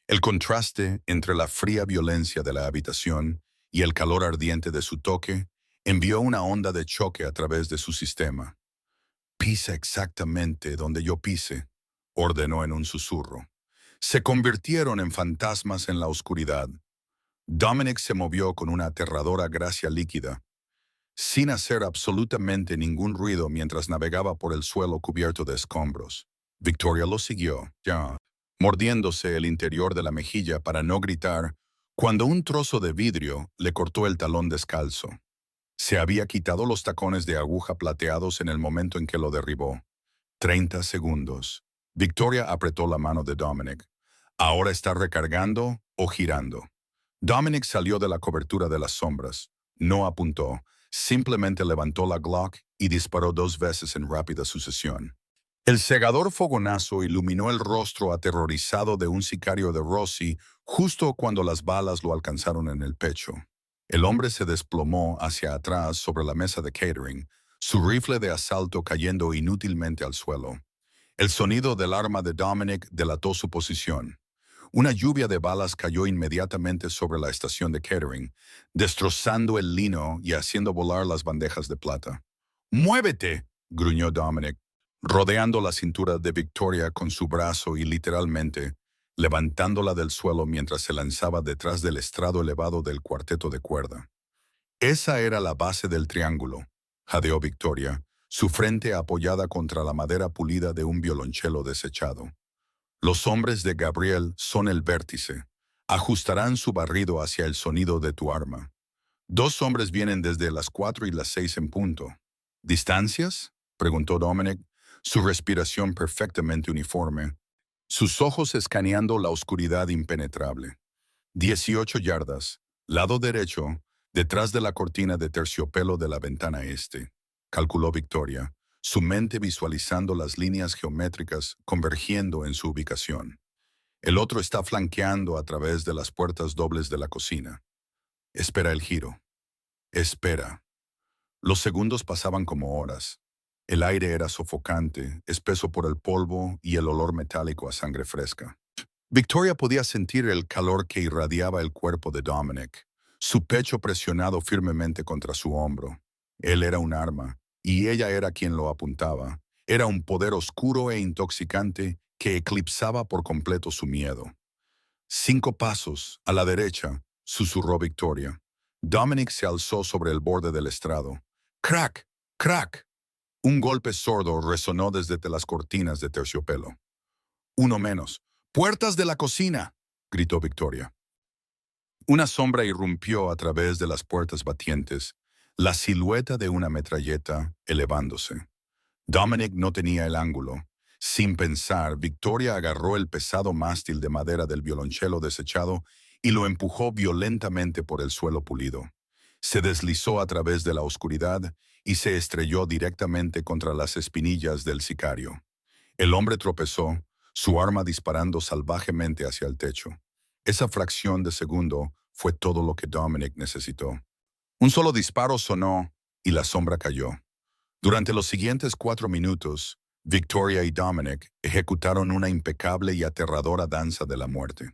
El contraste entre la fría violencia de la habitación y el calor ardiente de su toque envió una onda de choque a través de su sistema. «Pisa exactamente donde yo pise», ordenó en un susurro. Se convirtieron en fantasmas en la oscuridad. Dominic se movió con una aterradora gracia líquida, sin hacer absolutamente ningún ruido mientras navegaba por el suelo cubierto de escombros. Victoria lo siguió, ya, mordiéndose el interior de la mejilla para no gritar, cuando un trozo de vidrio le cortó el talón descalzo. Se había quitado los tacones de aguja plateados en el momento en que lo derribó. 30 segundos. Victoria apretó la mano de Dominic. ¿Ahora está recargando o girando? Dominic salió de la cobertura de las sombras. No apuntó, simplemente levantó la Glock y disparó 2 veces en rápida sucesión. El cegador fogonazo iluminó el rostro aterrorizado de un sicario de Rossi justo cuando las balas lo alcanzaron en el pecho. El hombre se desplomó hacia atrás sobre la mesa de catering, su rifle de asalto cayendo inútilmente al suelo. El sonido del arma de Dominic delató su posición. Una lluvia de balas cayó inmediatamente sobre la estación de catering, destrozando el lino y haciendo volar las bandejas de plata. «¡Muévete!», gruñó Dominic, rodeando la cintura de Victoria con su brazo y literalmente levantándola del suelo mientras se lanzaba detrás del estrado elevado del cuarteto de cuerda. Esa era la base del triángulo, jadeó Victoria, su frente apoyada contra la madera pulida de un violonchelo desechado. Los hombres de Gabriel son el vértice. Ajustarán su barrido hacia el sonido de tu arma. 2 hombres vienen desde las 4 y las 6 en punto. ¿Distancias?, preguntó Dominic, su respiración perfectamente uniforme, sus ojos escaneando la oscuridad impenetrable. 18 yardas, lado derecho, detrás de la cortina de terciopelo de la ventana este, calculó Victoria, su mente visualizando las líneas geométricas convergiendo en su ubicación. El otro está flanqueando a través de las puertas dobles de la cocina. Espera el giro. Espera. Los segundos pasaban como horas. El aire era sofocante, espeso por el polvo y el olor metálico a sangre fresca. Victoria podía sentir el calor que irradiaba el cuerpo de Dominic, su pecho presionado firmemente contra su hombro. Él era un arma, y ella era quien lo apuntaba. Era un poder oscuro e intoxicante que eclipsaba por completo su miedo. 5 pasos, a la derecha, susurró Victoria. Dominic se alzó sobre el borde del estrado. ¡Crack! ¡Crack! Un golpe sordo resonó desde las cortinas de terciopelo. «Uno menos. ¡Puertas de la cocina!», gritó Victoria. Una sombra irrumpió a través de las puertas batientes, la silueta de una metralleta elevándose. Dominic no tenía el ángulo. Sin pensar, Victoria agarró el pesado mástil de madera del violonchelo desechado y lo empujó violentamente por el suelo pulido. Se deslizó a través de la oscuridad y se estrelló directamente contra las espinillas del sicario. El hombre tropezó, su arma disparando salvajemente hacia el techo. Esa fracción de segundo fue todo lo que Dominic necesitó. Un solo disparo sonó y la sombra cayó. Durante los siguientes 4 minutos, Victoria y Dominic ejecutaron una impecable y aterradora danza de la muerte.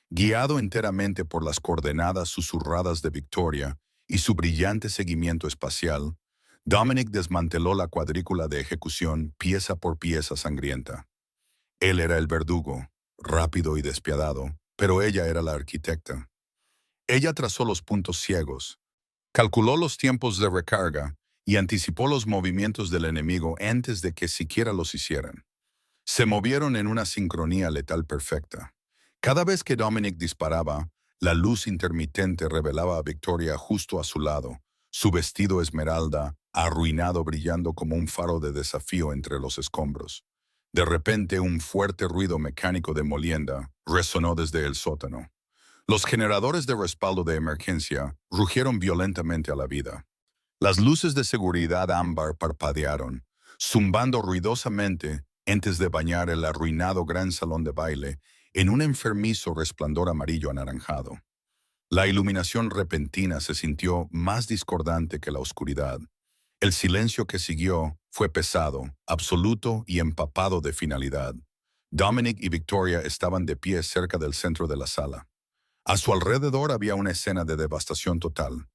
Guiado enteramente por las coordenadas susurradas de Victoria y su brillante seguimiento espacial, Dominic desmanteló la cuadrícula de ejecución pieza por pieza sangrienta. Él era el verdugo, rápido y despiadado, pero ella era la arquitecta. Ella trazó los puntos ciegos, calculó los tiempos de recarga y anticipó los movimientos del enemigo antes de que siquiera los hicieran. Se movieron en una sincronía letal perfecta. Cada vez que Dominic disparaba, la luz intermitente revelaba a Victoria justo a su lado, su vestido esmeralda, arruinado brillando como un faro de desafío entre los escombros. De repente, un fuerte ruido mecánico de molienda resonó desde el sótano. Los generadores de respaldo de emergencia rugieron violentamente a la vida. Las luces de seguridad ámbar parpadearon, zumbando ruidosamente antes de bañar el arruinado gran salón de baile en un enfermizo resplandor amarillo anaranjado. La iluminación repentina se sintió más discordante que la oscuridad. El silencio que siguió fue pesado, absoluto y empapado de finalidad. Dominic y Victoria estaban de pie cerca del centro de la sala. A su alrededor había una escena de devastación total.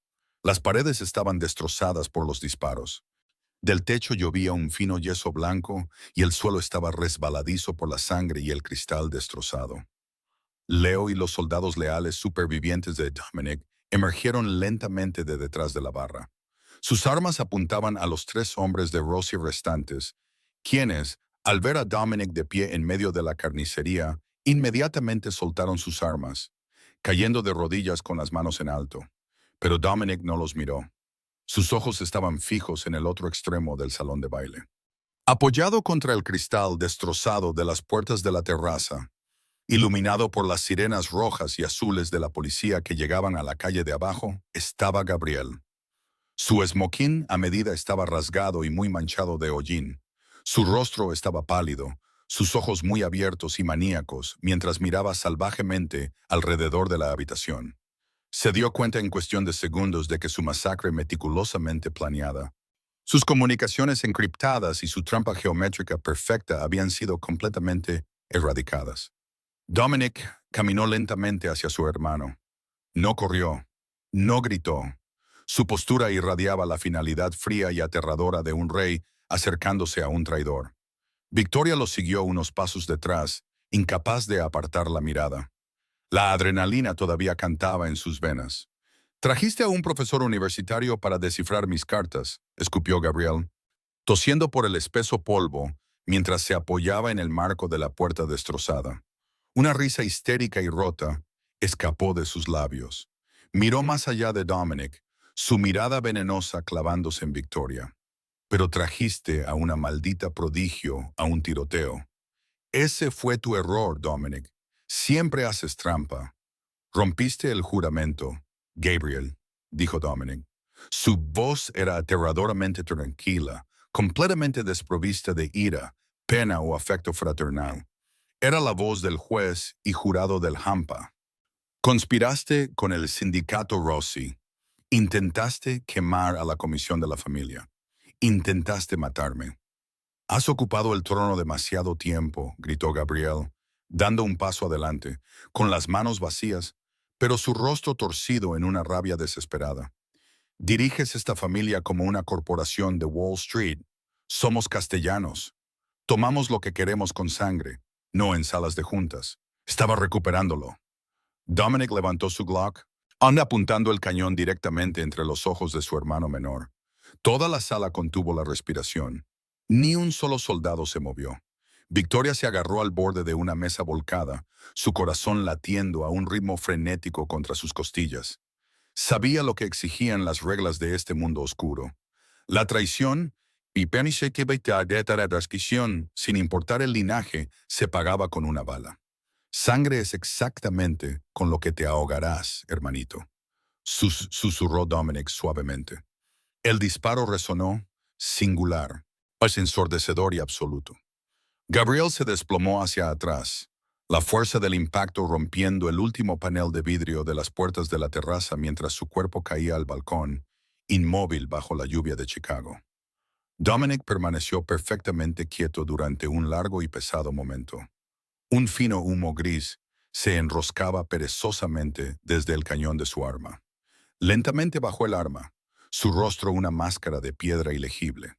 Las paredes estaban destrozadas por los disparos. Del techo llovía un fino yeso blanco y el suelo estaba resbaladizo por la sangre y el cristal destrozado. Leo y los soldados leales supervivientes de Dominic emergieron lentamente de detrás de la barra. Sus armas apuntaban a los 3 hombres de Rosie restantes, quienes, al ver a Dominic de pie en medio de la carnicería, inmediatamente soltaron sus armas, cayendo de rodillas con las manos en alto. Pero Dominic no los miró. Sus ojos estaban fijos en el otro extremo del salón de baile. Apoyado contra el cristal destrozado de las puertas de la terraza, iluminado por las sirenas rojas y azules de la policía que llegaban a la calle de abajo, estaba Gabriel. Su esmoquín a medida estaba rasgado y muy manchado de hollín. Su rostro estaba pálido, sus ojos muy abiertos y maníacos, mientras miraba salvajemente alrededor de la habitación. Se dio cuenta en cuestión de segundos de que su masacre meticulosamente planeada, sus comunicaciones encriptadas y su trampa geométrica perfecta habían sido completamente erradicadas. Dominic caminó lentamente hacia su hermano. No corrió, no gritó. Su postura irradiaba la finalidad fría y aterradora de un rey acercándose a un traidor. Victoria lo siguió unos pasos detrás, incapaz de apartar la mirada. La adrenalina todavía cantaba en sus venas. «Trajiste a un profesor universitario para descifrar mis cartas», escupió Gabriel, tosiendo por el espeso polvo mientras se apoyaba en el marco de la puerta destrozada. Una risa histérica y rota escapó de sus labios. Miró más allá de Dominic, su mirada venenosa clavándose en Victoria. «Pero trajiste a una maldita prodigio a un tiroteo. Ese fue tu error, Dominic. Siempre haces trampa. Rompiste el juramento, Gabriel», dijo Dominic. Su voz era aterradoramente tranquila, completamente desprovista de ira, pena o afecto fraternal. Era la voz del juez y jurado del Hampa. «Conspiraste con el sindicato Rossi. Intentaste quemar a la comisión de la familia. Intentaste matarme. Has ocupado el trono demasiado tiempo», gritó Gabriel, dando un paso adelante, con las manos vacías, pero su rostro torcido en una rabia desesperada. «Diriges esta familia como una corporación de Wall Street. Somos castellanos. Tomamos lo que queremos con sangre, no en salas de juntas». Estaba recuperándolo. Dominic levantó su Glock, apuntando el cañón directamente entre los ojos de su hermano menor. Toda la sala contuvo la respiración. Ni un solo soldado se movió. Victoria se agarró al borde de una mesa volcada, su corazón latiendo a un ritmo frenético contra sus costillas. Sabía lo que exigían las reglas de este mundo oscuro. La traición y sin importar el linaje, se pagaba con una bala. «Sangre es exactamente con lo que te ahogarás, hermanito», susurró Dominic suavemente. El disparo resonó, singular, es ensordecedor y absoluto. Gabriel se desplomó hacia atrás, la fuerza del impacto rompiendo el último panel de vidrio de las puertas de la terraza mientras su cuerpo caía al balcón, inmóvil bajo la lluvia de Chicago. Dominic permaneció perfectamente quieto durante un largo y pesado momento. Un fino humo gris se enroscaba perezosamente desde el cañón de su arma. Lentamente bajó el arma, su rostro una máscara de piedra ilegible.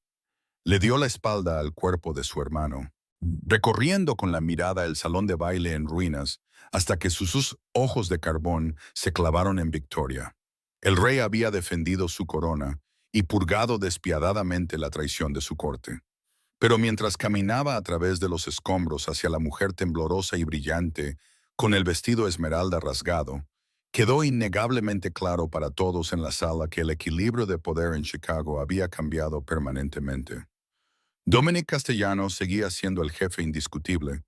Le dio la espalda al cuerpo de su hermano, recorriendo con la mirada el salón de baile en ruinas hasta que sus ojos de carbón se clavaron en Victoria. El rey había defendido su corona y purgado despiadadamente la traición de su corte. Pero mientras caminaba a través de los escombros hacia la mujer temblorosa y brillante, con el vestido esmeralda rasgado, quedó innegablemente claro para todos en la sala que el equilibrio de poder en Chicago había cambiado permanentemente. Dominic Castellanos seguía siendo el jefe indiscutible,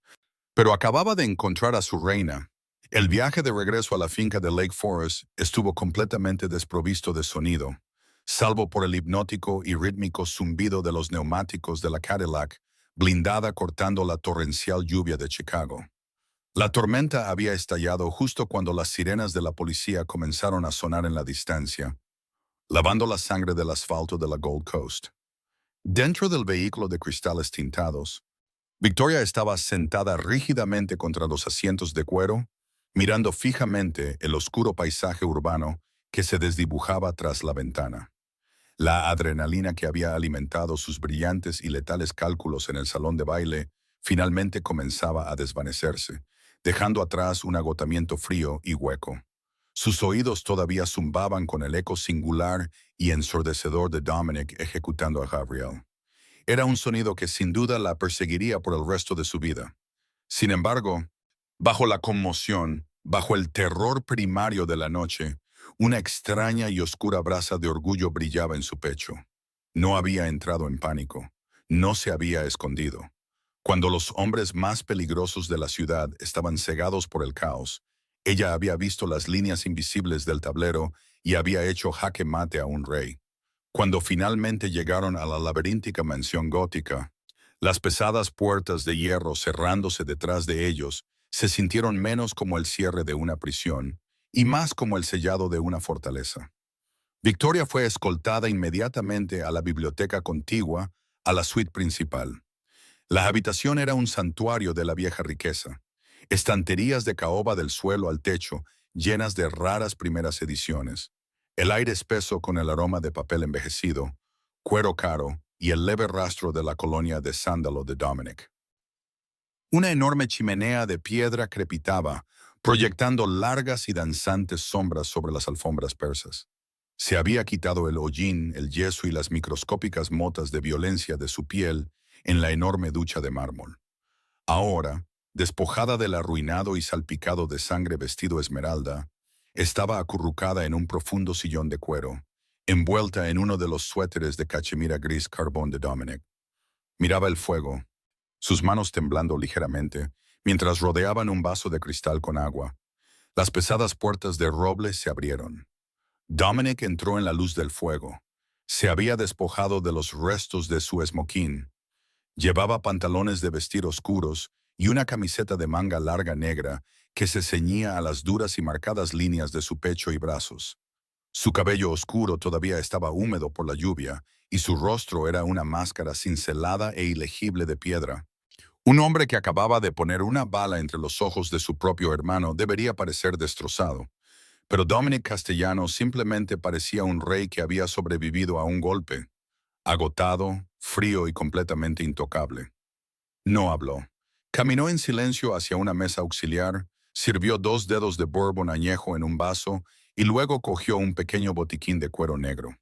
pero acababa de encontrar a su reina. El viaje de regreso a la finca de Lake Forest estuvo completamente desprovisto de sonido, salvo por el hipnótico y rítmico zumbido de los neumáticos de la Cadillac, blindada cortando la torrencial lluvia de Chicago. La tormenta había estallado justo cuando las sirenas de la policía comenzaron a sonar en la distancia, lavando la sangre del asfalto de la Gold Coast. Dentro del vehículo de cristales tintados, Victoria estaba sentada rígidamente contra los asientos de cuero, mirando fijamente el oscuro paisaje urbano que se desdibujaba tras la ventana. La adrenalina que había alimentado sus brillantes y letales cálculos en el salón de baile finalmente comenzaba a desvanecerse, dejando atrás un agotamiento frío y hueco. Sus oídos todavía zumbaban con el eco singular y ensordecedor de Dominic ejecutando a Gabrielle. Era un sonido que sin duda la perseguiría por el resto de su vida. Sin embargo, bajo la conmoción, bajo el terror primario de la noche, una extraña y oscura brasa de orgullo brillaba en su pecho. No había entrado en pánico, no se había escondido. Cuando los hombres más peligrosos de la ciudad estaban cegados por el caos, ella había visto las líneas invisibles del tablero y había hecho jaque mate a un rey. Cuando finalmente llegaron a la laberíntica mansión gótica, las pesadas puertas de hierro cerrándose detrás de ellos se sintieron menos como el cierre de una prisión y más como el sellado de una fortaleza. Victoria fue escoltada inmediatamente a la biblioteca contigua, a la suite principal. La habitación era un santuario de la vieja riqueza. Estanterías de caoba del suelo al techo, llenas de raras primeras ediciones. El aire espeso con el aroma de papel envejecido, cuero caro y el leve rastro de la colonia de sándalo de Dominic. Una enorme chimenea de piedra crepitaba, proyectando largas y danzantes sombras sobre las alfombras persas. Se había quitado el hollín, el yeso y las microscópicas motas de violencia de su piel en la enorme ducha de mármol. Ahora, despojada del arruinado y salpicado de sangre vestido esmeralda, estaba acurrucada en un profundo sillón de cuero, envuelta en uno de los suéteres de cachemira gris carbón de Dominic. Miraba el fuego, sus manos temblando ligeramente, mientras rodeaban un vaso de cristal con agua. Las pesadas puertas de roble se abrieron. Dominic entró en la luz del fuego. Se había despojado de los restos de su esmoquín. Llevaba pantalones de vestir oscuros y una camiseta de manga larga negra que se ceñía a las duras y marcadas líneas de su pecho y brazos. Su cabello oscuro todavía estaba húmedo por la lluvia y su rostro era una máscara cincelada e ilegible de piedra. Un hombre que acababa de poner una bala entre los ojos de su propio hermano debería parecer destrozado, pero Dominic Castellanos simplemente parecía un rey que había sobrevivido a un golpe, agotado, frío y completamente intocable. No habló. Caminó en silencio hacia una mesa auxiliar, sirvió 2 dedos de bourbon añejo en un vaso y luego cogió un pequeño botiquín de cuero negro.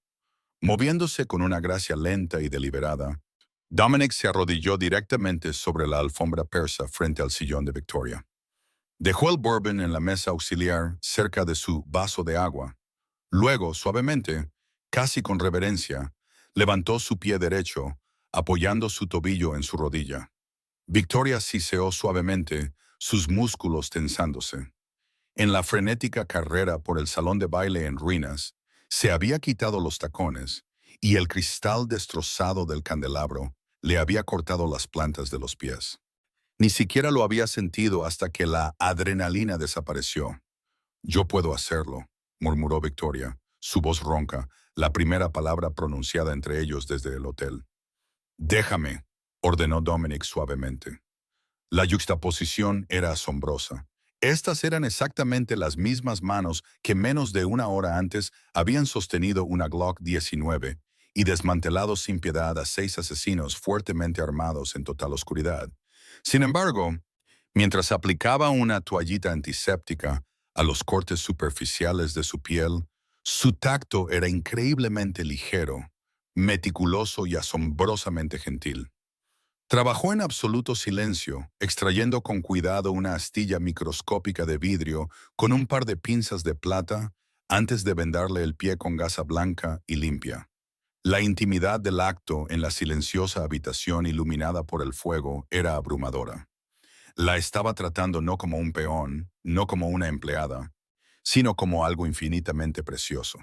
Moviéndose con una gracia lenta y deliberada, Dominic se arrodilló directamente sobre la alfombra persa frente al sillón de Victoria. Dejó el bourbon en la mesa auxiliar cerca de su vaso de agua. Luego, suavemente, casi con reverencia, levantó su pie derecho, apoyando su tobillo en su rodilla. Victoria siseó suavemente, sus músculos tensándose. En la frenética carrera por el salón de baile en ruinas, se había quitado los tacones y el cristal destrozado del candelabro le había cortado las plantas de los pies. Ni siquiera lo había sentido hasta que la adrenalina desapareció. «Yo puedo hacerlo», murmuró Victoria, su voz ronca, la primera palabra pronunciada entre ellos desde el hotel. Déjame, ordenó Dominic suavemente. La yuxtaposición era asombrosa. Estas eran exactamente las mismas manos que menos de una hora antes habían sostenido una Glock 19 y desmantelado sin piedad a 6 asesinos fuertemente armados en total oscuridad. Sin embargo, mientras aplicaba una toallita antiséptica a los cortes superficiales de su piel, su tacto era increíblemente ligero, meticuloso y asombrosamente gentil. Trabajó en absoluto silencio, extrayendo con cuidado una astilla microscópica de vidrio con un par de pinzas de plata antes de vendarle el pie con gasa blanca y limpia. La intimidad del acto en la silenciosa habitación iluminada por el fuego era abrumadora. La estaba tratando no como un peón, no como una empleada, sino como algo infinitamente precioso.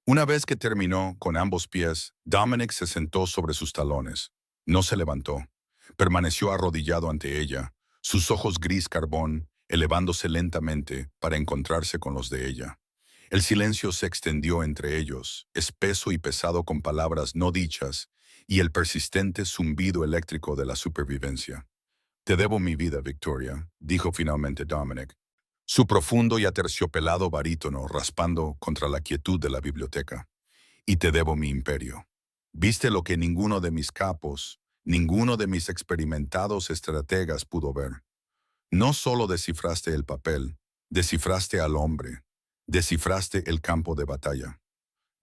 Una vez que terminó con ambos pies, Dominic se sentó sobre sus talones. No se levantó. Permaneció arrodillado ante ella, sus ojos gris carbón elevándose lentamente para encontrarse con los de ella. El silencio se extendió entre ellos, espeso y pesado con palabras no dichas y el persistente zumbido eléctrico de la supervivencia. «Te debo mi vida, Victoria», dijo finalmente Dominic, su profundo y aterciopelado barítono raspando contra la quietud de la biblioteca. «Y te debo mi imperio. Viste lo que ninguno de mis capos, ninguno de mis experimentados estrategas pudo ver. No solo descifraste el papel, descifraste al hombre, descifraste el campo de batalla».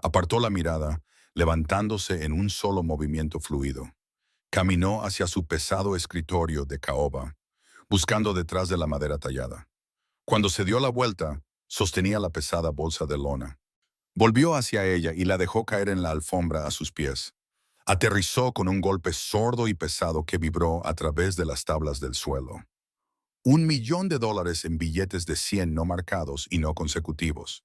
Apartó la mirada, levantándose en un solo movimiento fluido. Caminó hacia su pesado escritorio de caoba, buscando detrás de la madera tallada. Cuando se dio la vuelta, sostenía la pesada bolsa de lona. Volvió hacia ella y la dejó caer en la alfombra a sus pies. Aterrizó con un golpe sordo y pesado que vibró a través de las tablas del suelo. $1.000.000 en billetes de 100 no marcados y no consecutivos.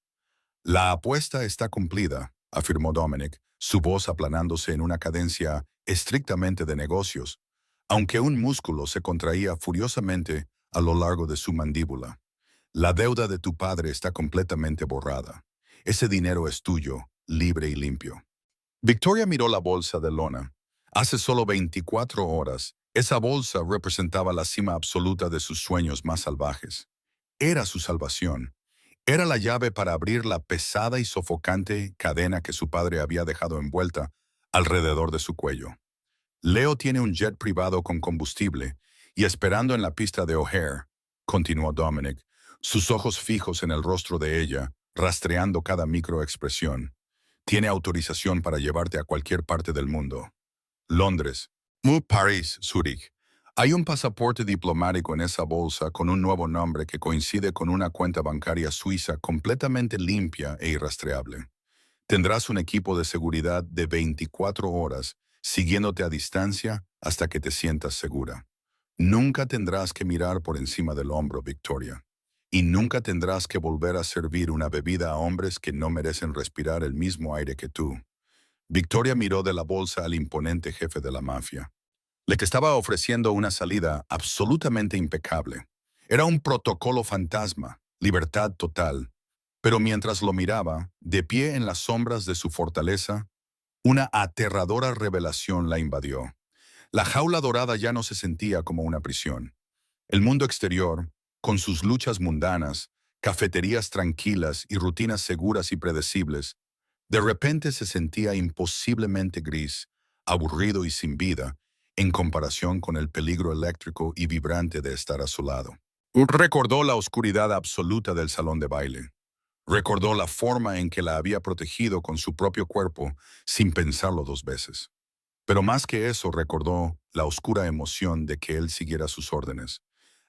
«La apuesta está cumplida», afirmó Dominic, su voz aplanándose en una cadencia estrictamente de negocios, aunque un músculo se contraía furiosamente a lo largo de su mandíbula. «La deuda de tu padre está completamente borrada. Ese dinero es tuyo, libre y limpio». Victoria miró la bolsa de lona. Hace solo 24 horas, esa bolsa representaba la cima absoluta de sus sueños más salvajes. Era su salvación. Era la llave para abrir la pesada y sofocante cadena que su padre había dejado envuelta alrededor de su cuello. «Leo tiene un jet privado con combustible y esperando en la pista de O'Hare», continuó Dominic, sus ojos fijos en el rostro de ella, rastreando cada microexpresión. «Tiene autorización para llevarte a cualquier parte del mundo. Londres, París, Zúrich. Hay un pasaporte diplomático en esa bolsa con un nuevo nombre que coincide con una cuenta bancaria suiza completamente limpia e irrastreable. Tendrás un equipo de seguridad de 24 horas siguiéndote a distancia hasta que te sientas segura. Nunca tendrás que mirar por encima del hombro, Victoria. Y nunca tendrás que volver a servir una bebida a hombres que no merecen respirar el mismo aire que tú». Victoria miró de la bolsa al imponente jefe de la mafia. Le estaba ofreciendo una salida absolutamente impecable. Era un protocolo fantasma, libertad total. Pero mientras lo miraba, de pie en las sombras de su fortaleza, una aterradora revelación la invadió. La jaula dorada ya no se sentía como una prisión. El mundo exterior, con sus luchas mundanas, cafeterías tranquilas y rutinas seguras y predecibles, de repente se sentía imposiblemente gris, aburrido y sin vida, en comparación con el peligro eléctrico y vibrante de estar a su lado. Recordó la oscuridad absoluta del salón de baile. Recordó la forma en que la había protegido con su propio cuerpo sin pensarlo dos veces. Pero más que eso recordó la oscura emoción de que él siguiera sus órdenes.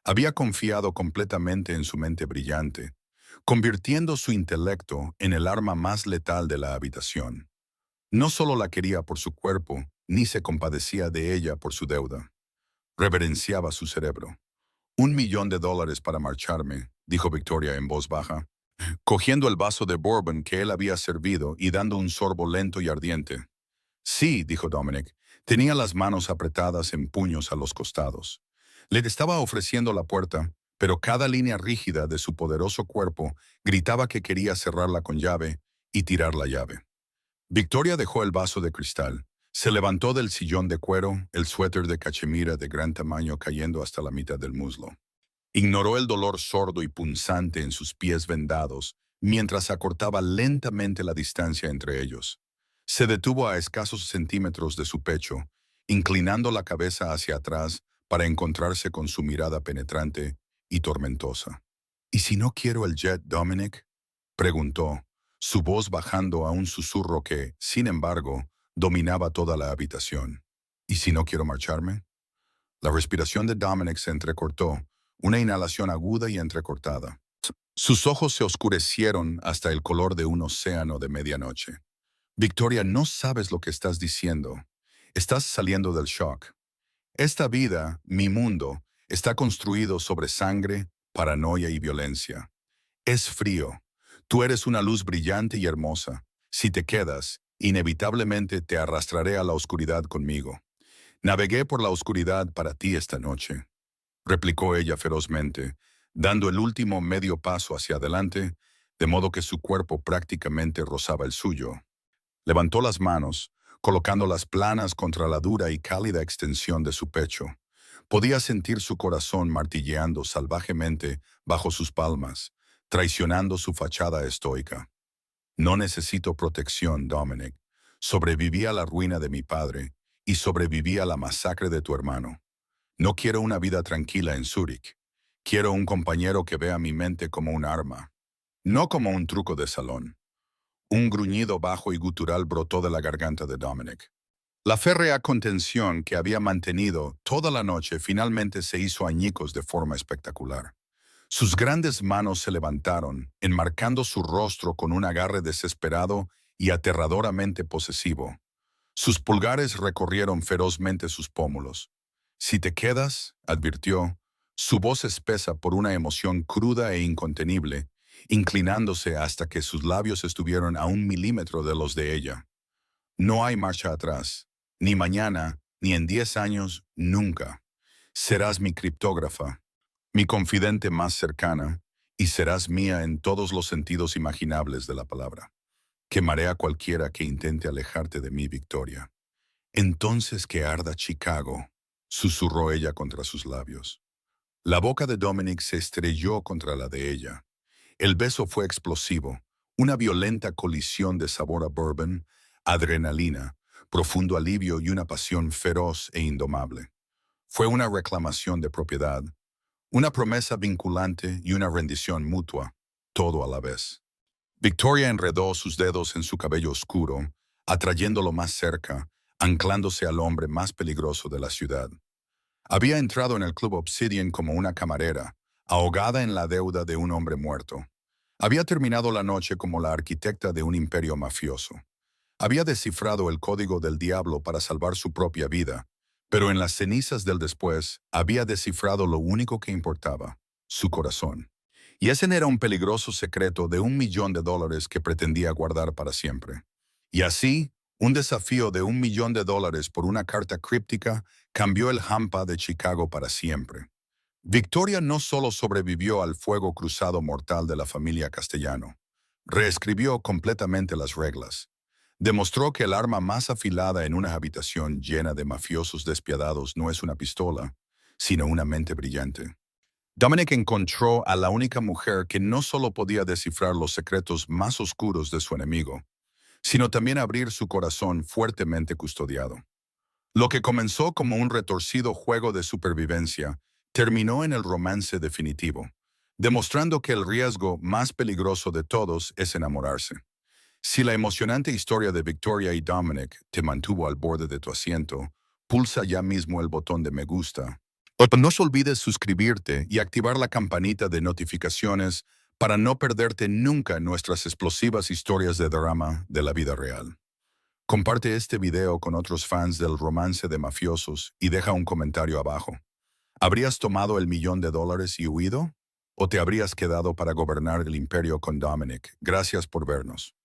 Había confiado completamente en su mente brillante, convirtiendo su intelecto en el arma más letal de la habitación. No solo la quería por su cuerpo, ni se compadecía de ella por su deuda. Reverenciaba su cerebro. $1.000.000 para marcharme», dijo Victoria en voz baja, cogiendo el vaso de bourbon que él había servido y dando un sorbo lento y ardiente. «Sí», dijo Dominic, tenía las manos apretadas en puños a los costados. Le estaba ofreciendo la puerta, pero cada línea rígida de su poderoso cuerpo gritaba que quería cerrarla con llave y tirar la llave. Victoria dejó el vaso de cristal, Se levantó del sillón de cuero, el suéter de cachemira de gran tamaño cayendo hasta la mitad del muslo. Ignoró el dolor sordo y punzante en sus pies vendados, mientras acortaba lentamente la distancia entre ellos. Se detuvo a escasos centímetros de su pecho, inclinando la cabeza hacia atrás para encontrarse con su mirada penetrante y tormentosa. ¿Y si no quiero el jet, Dominic? Preguntó, su voz bajando a un susurro que, sin embargo, dominaba toda la habitación. ¿Y si no quiero marcharme? La respiración de Dominic se entrecortó, una inhalación aguda y entrecortada. Sus ojos se oscurecieron hasta el color de un océano de medianoche. Victoria, no sabes lo que estás diciendo. Estás saliendo del shock. Esta vida, mi mundo, está construido sobre sangre, paranoia y violencia. Es frío. Tú eres una luz brillante y hermosa. Si te quedas, inevitablemente te arrastraré a la oscuridad conmigo. Navegué por la oscuridad para ti esta noche, replicó ella ferozmente, dando el último medio paso hacia adelante, de modo que su cuerpo prácticamente rozaba el suyo. Levantó las manos, colocándolas planas contra la dura y cálida extensión de su pecho. Podía sentir su corazón martilleando salvajemente bajo sus palmas, traicionando su fachada estoica. No necesito protección, Dominic. Sobreviví a la ruina de mi padre y sobreviví a la masacre de tu hermano. No quiero una vida tranquila en Zúrich. Quiero un compañero que vea mi mente como un arma, no como un truco de salón. Un gruñido bajo y gutural brotó de la garganta de Dominic. La férrea contención que había mantenido toda la noche finalmente se hizo añicos de forma espectacular. Sus grandes manos se levantaron, enmarcando su rostro con un agarre desesperado y aterradoramente posesivo. Sus pulgares recorrieron ferozmente sus pómulos. Si te quedas, advirtió, su voz espesa por una emoción cruda e incontenible, inclinándose hasta que sus labios estuvieron a 1 milímetro de los de ella. No hay marcha atrás, ni mañana, ni en 10 años, nunca. Serás mi criptógrafa, mi confidente más cercana, y serás mía en todos los sentidos imaginables de la palabra. Quemaré a cualquiera que intente alejarte de mí, Victoria. Entonces que arda Chicago, susurró ella contra sus labios. La boca de Dominic se estrelló contra la de ella. El beso fue explosivo, una violenta colisión de sabor a bourbon, adrenalina, profundo alivio y una pasión feroz e indomable. Fue una reclamación de propiedad, una promesa vinculante y una rendición mutua, todo a la vez. Victoria enredó sus dedos en su cabello oscuro, atrayéndolo más cerca, anclándose al hombre más peligroso de la ciudad. Había entrado en el Club Obsidian como una camarera, ahogada en la deuda de un hombre muerto. Había terminado la noche como la arquitecta de un imperio mafioso. Había descifrado el código del diablo para salvar su propia vida, pero en las cenizas del después había descifrado lo único que importaba, su corazón. Y ese era un peligroso secreto de $1 millón que pretendía guardar para siempre. Y así, un desafío de $1 millón por una carta críptica cambió el hampa de Chicago para siempre. Victoria no solo sobrevivió al fuego cruzado mortal de la familia Castellano, reescribió completamente las reglas. Demostró que el arma más afilada en una habitación llena de mafiosos despiadados no es una pistola, sino una mente brillante. Dominic encontró a la única mujer que no solo podía descifrar los secretos más oscuros de su enemigo, sino también abrir su corazón fuertemente custodiado. Lo que comenzó como un retorcido juego de supervivencia terminó en el romance definitivo, demostrando que el riesgo más peligroso de todos es enamorarse. Si la emocionante historia de Victoria y Dominic te mantuvo al borde de tu asiento, pulsa ya mismo el botón de me gusta. No olvides suscribirte y activar la campanita de notificaciones para no perderte nunca nuestras explosivas historias de drama de la vida real. Comparte este video con otros fans del romance de mafiosos y deja un comentario abajo. ¿Habrías tomado $1 millón y huido? ¿O te habrías quedado para gobernar el imperio con Dominic? Gracias por vernos.